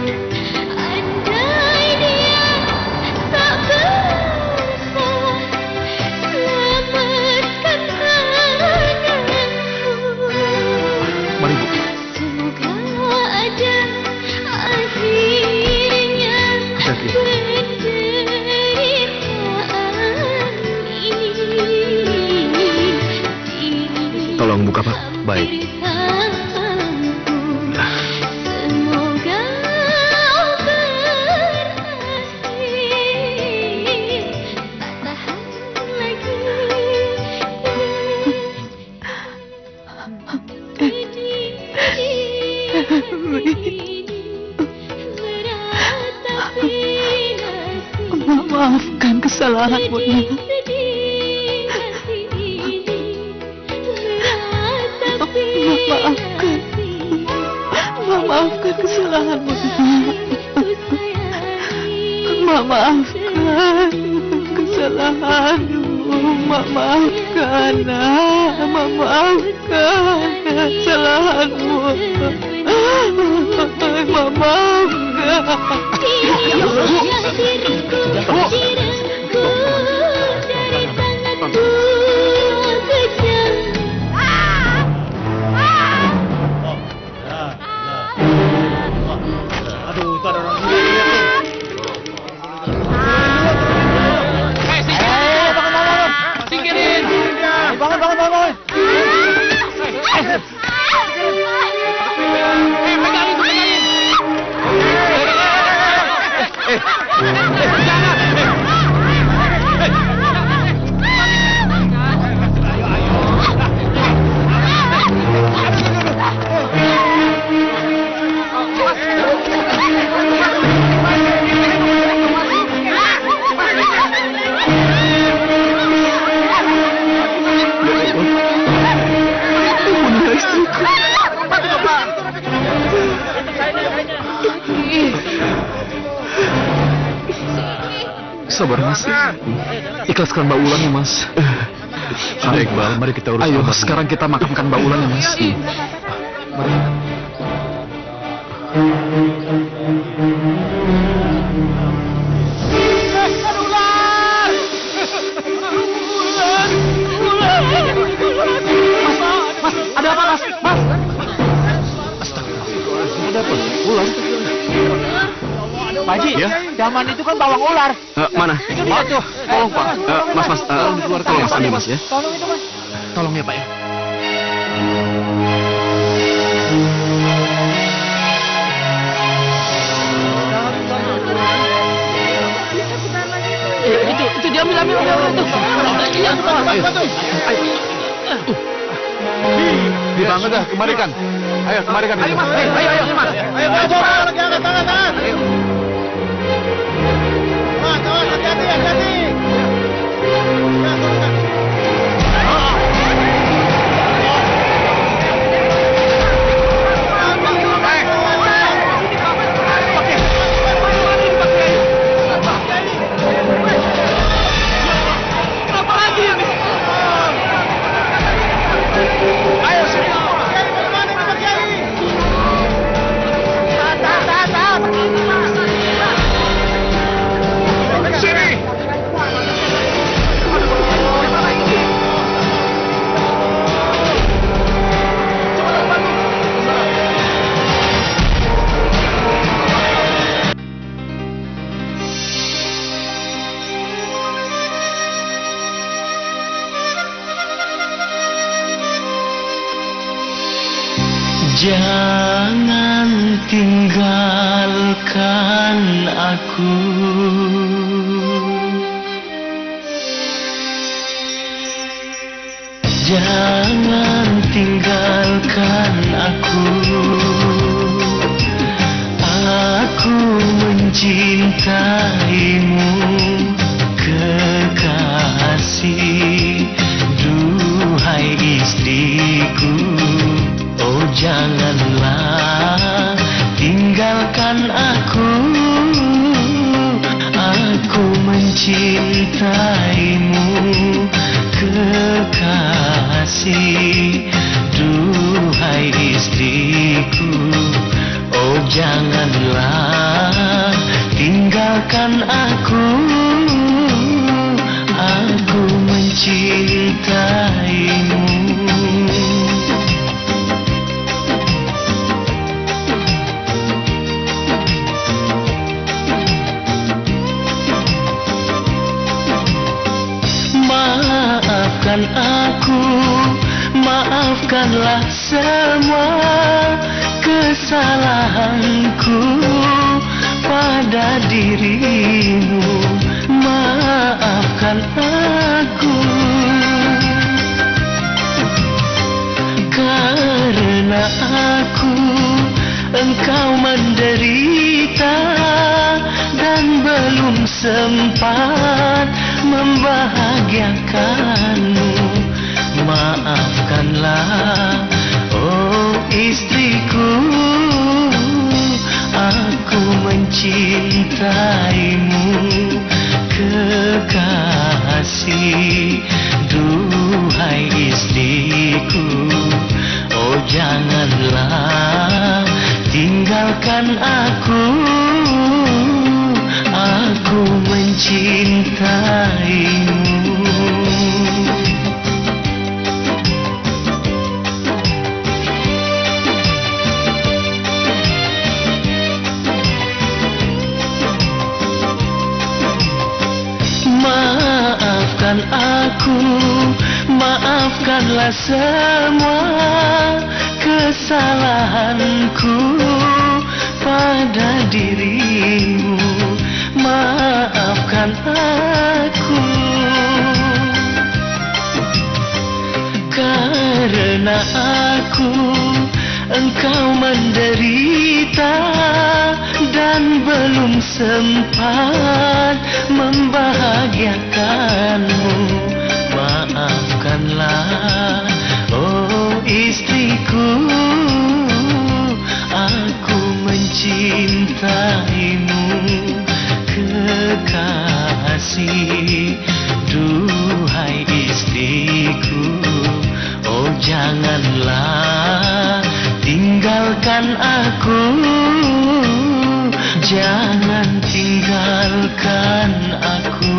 Andai dia tak berdosa, selamatkan anakku. Mari, Bu. Semoga ada akhirnya Hati-hati. penderitaan ini. Tolong buka, Pak. Baik. Semoga berhasil. Tak tahan lagi. Maafkan kesalahanmu, Nak. Maafkan kesalahanmu, Nak. Maafkan kesalahanmu. Maafkan, Nak. Maafkan kesalahanmu. Maafkan. Bangun, bangun, bangun. Sabar Mas. Ikhlaskan Mbak Ulan ya Mas. Sudah Iqbal, mari kita urus Ayo, Abah. sekarang kita makamkan Mbak Ulan ya Mas. Mari. Ada apa, Mas? Mas! Ada apa? Ular? Pak Haji, Ya? zaman itu kan bawang ular. Mana? Lihat tuh. Tolong Pak. Mas, tolong Mas ambil Mas ya. Tolong itu, Mas. Tolong ya Pak ya. Itu diambil tuh. Dibangun dah, kemarikan. Ayo, kemarikan. Ayo Mas, ayo Mas. Ayo, lagi angkat tangan. Ayo. Mas, hati-hati. Jangan tinggalkan aku. Jangan tinggalkan aku. Aku mencintaimu, kekasih, duhai istriku. Oh janganlah tinggalkan aku. Aku mencintaimu, kekasih, duhai istriku. Oh janganlah tinggalkan aku. Aku mencintaimu. Maafkan aku, maafkanlah semua kesalahanku pada dirimu. Maafkan aku, karena aku engkau menderita dan belum sempat membahagiakanmu. Maafkanlah, oh istriku, aku mencintaimu, kekasih, duhai istriku. Oh janganlah tinggalkan aku. Aku mencintaimu. Maafkan aku, maafkanlah semua kesalahanku pada dirimu. Maafkan aku, karena aku engkau menderita dan belum sempat membahagiakanmu. Maafkanlah, oh istriku, aku mencintaimu, kekasih. tinggalkan aku, jangan tinggalkan aku.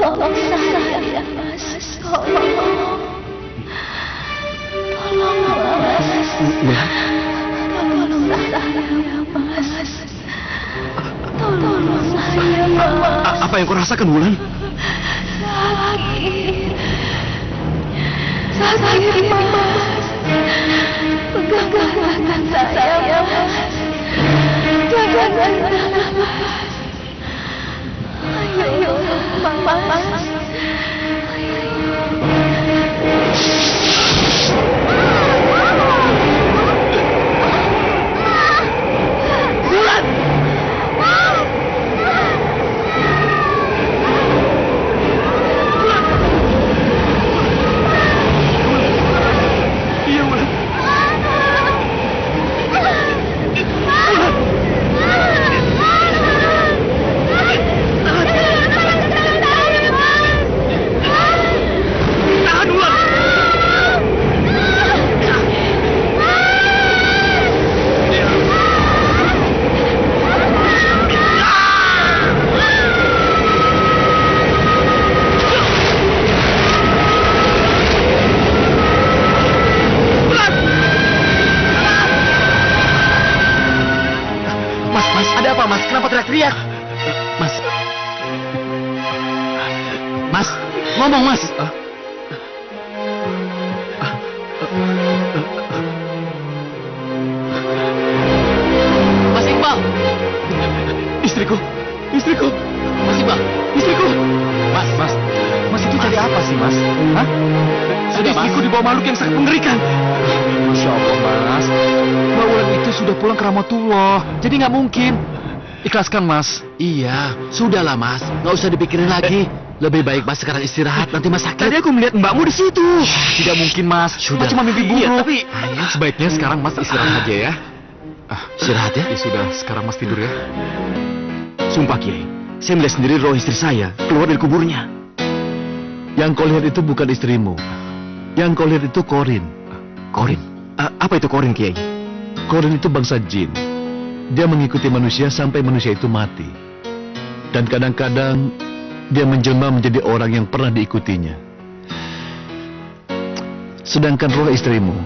Tolong saya, Mas. Tolong. Tolong, Mas. Tolong saya, Mas. Tolong saya, Mas. Apa yang kau rasakan, Wulan? Sakit, Mas. Peganglah tangan saya, Mas. Jangan, Mas. Ayo, Mas. Wulan! Iya, Wulan. Tahan, Wulan. Mas, ada apa, Mas? Kenapa teriak-teriak? Mas. Mas, ngomong, Mas. Mas Iqbal. Istriku. Mas Iqbal, istriku. Mas itu cari apa sih, Mas? Hah? Sudah, Mas. Istriku dibawa makhluk yang sangat mengerikan. Masya Allah, Mas. Mbak Wulan itu sudah pulang ke Rahmatullah, jadi nggak mungkin. Ikhlaskan, Mas. Iya, sudahlah, Mas. Nggak usah dipikirin lagi. Lebih baik Mas sekarang istirahat, nanti Mas sakit. Tadi aku melihat mbakmu di situ. Tidak mungkin, Mas. Sudah. Mas cuma mimpi buruk. Iya, tapi Sebaiknya sekarang Mas istirahat aja ya. istirahat ya. Ya sudah, sekarang Mas tidur ya. Sumpah, Kiai, saya melihat sendiri roh istri saya keluar dari kuburnya. Yang kau lihat itu bukan istrimu. Yang kau lihat itu Korin. Korin? Apa itu Korin, Kiai? Korin itu bangsa jin. Dia mengikuti manusia sampai manusia itu mati. Dan kadang-kadang dia menjelma menjadi orang yang pernah diikutinya. Sedangkan roh istrimu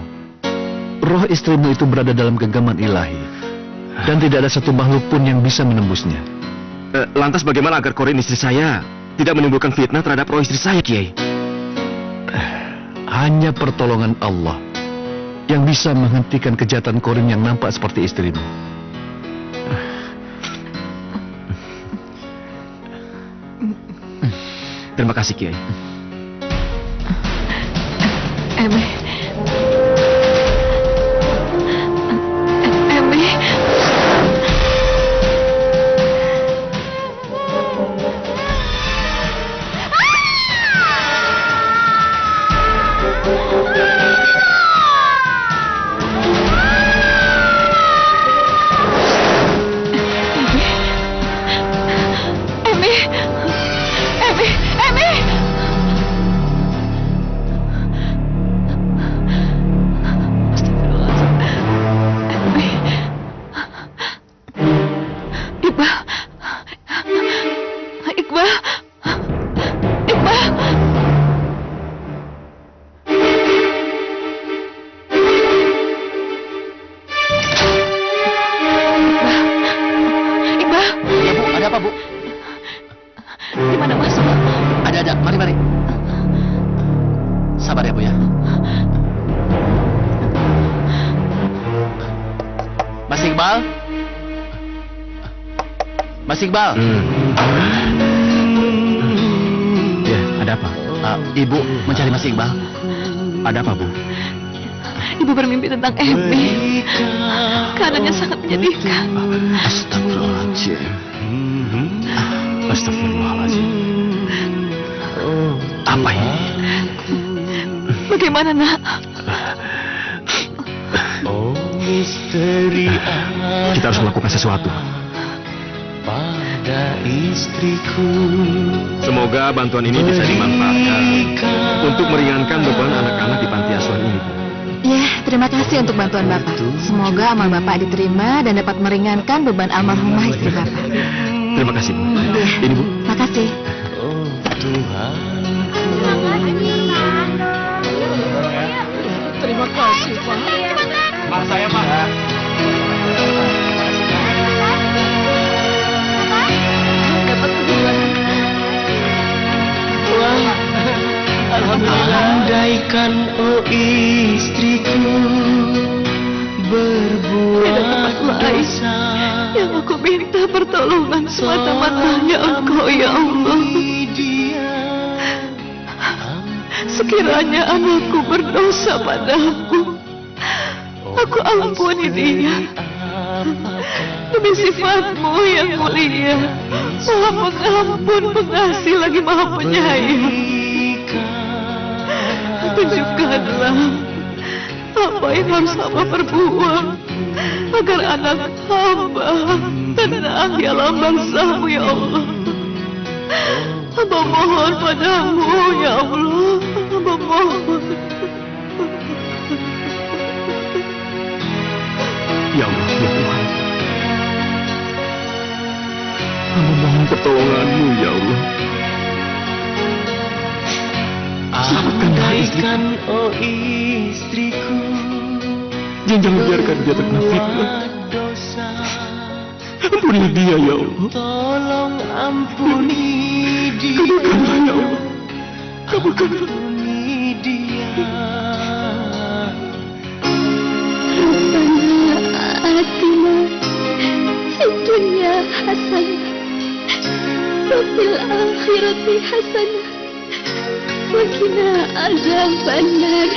itu berada dalam genggaman ilahi. Dan tidak ada satu makhluk pun yang bisa menembusnya. Lantas bagaimana agar Korin istri saya tidak menimbulkan fitnah terhadap roh istri saya, Kiai? Hanya pertolongan Allah yang bisa menghentikan kejahatan Korin yang nampak seperti istrimu. Terima kasih, Kiai. Emi. Iqbal? Mas Iqbal? Ya, ada apa? Ibu mencari Mas Iqbal. Ada apa, Bu? Ibu bermimpi tentang Emi. Keadaannya sangat menyedihkan. Astagfirullahaladzim. Astagfirullahaladzim. Apa ini? Bagaimana, Nak? Misteri Kita harus melakukan sesuatu. pada istriku. Semoga bantuan ini bisa dimanfaatkan untuk meringankan beban anak-anak di panti asuhan ini, Bu. Ya, terima kasih untuk bantuan Bapak. Semoga amal Bapak diterima dan dapat meringankan beban almarhumah istri Bapak. Terima kasih, Bu. Ya, Ini, Bu. makasih. Oh Tuhan. Terima kasih, Pak. Pak, saya Pak. Dapat kejutan. Andaikan oh istriku berbuat dosa, Yang aku minta pertolongan semata-mata hanya Engkau, ya Allah. Sekiranya anakku berdosa padaku, aku ampuni dia. Demi sifat-Mu yang mulia, Maha Pengampun, Pengasih, lagi Maha Penyayang. Tunjukkanlah apa yang harus hamba perbuat agar anak hamba tenang di alam bangsa-Mu, ya Allah. Hamba mohon padamu, ya Allah. Hamba mohon. Ya Allah, ya Tuhan. Hamba mohon pertolongan-Mu, ya Allah. andaikan oh istriku Jangan biarkan dia terkena fitnah. dosa, Ampuni dia, ya Allah. tolong ampuni dia. Kabulkanlah, ya Allah. Kabulkanlah. Ampuni dia. آتنا في الدنيا حسنة وفي الآخرة حسنة وقنا عذاب النار.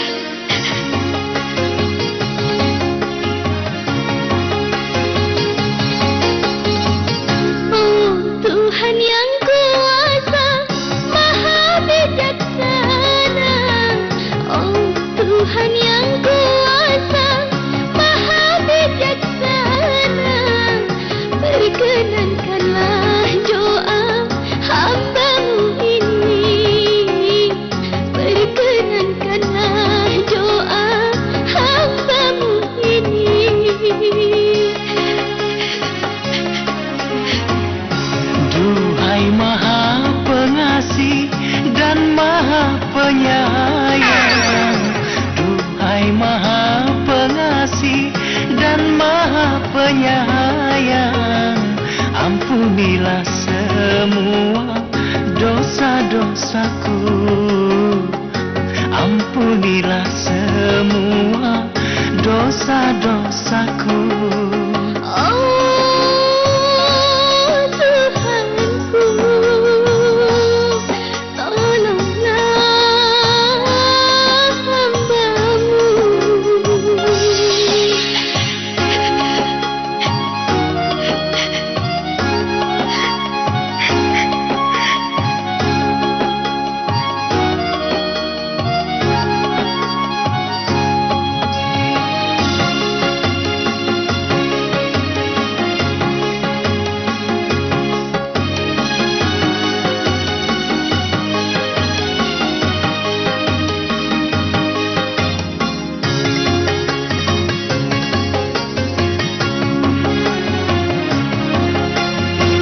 Oh Tuhan yang kuasa, Maha bijaksana. Oh Tuhan yang kuasa, Maha bijaksana. Perkenankanlah doa hamba-Mu ini. Perkenankanlah doa hamba-Mu ini. Duhai Maha Pengasih dan Maha Penyayang, Duhai Maha Pengasih dan Maha Penyayang, ampunilah semua dosa-dosaku, ampunilah semua dosa-dosaku. Oh Tuhanku, tolonglah hamba-Mu.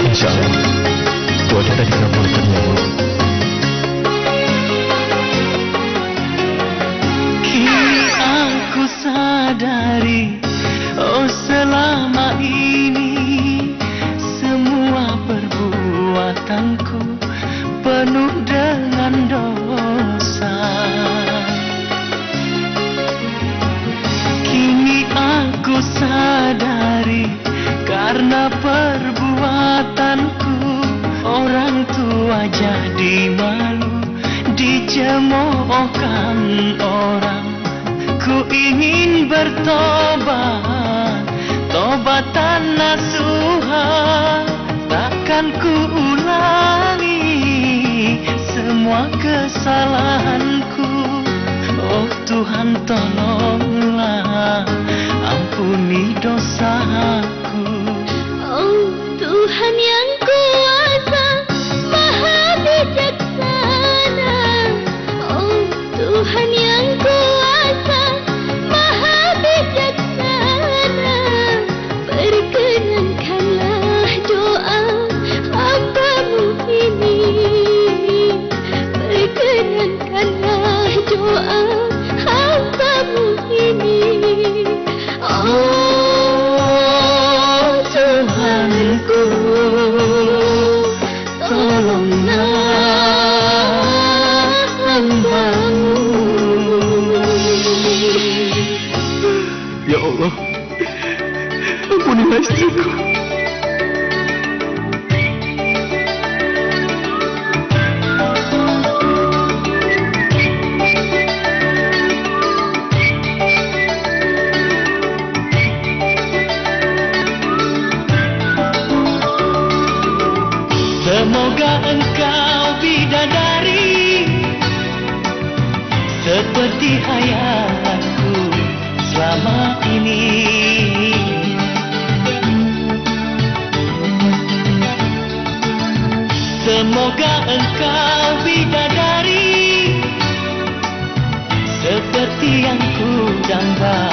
Insya Allah, doa kita dikabulkan, ya Allah. Kini aku sadari, oh selama ini semua perbuatanku penuh dengan dosa. Kini aku sadari, jadi malu dicemoohkan orang. Ku ingin bertobat, tobatan nasuha. Takkan ku ulangi semua kesalahanku. Oh Tuhan tolonglah, ampuni dosaku. Oh Tuhan yang kuasa, maha bijaksana. Oh Tuhan yang kuasa, maha bijaksana. Perkenankanlah doa hamba-Mu ini. Perkenankanlah doa hamba-Mu ini. Oh Tuhanku, tolonglah hamba-Mu. Ya Allah, ampunilah istriku. Semoga engkau bidadari seperti hayatku selama ini. Semoga engkau bidadari seperti yang ku damba.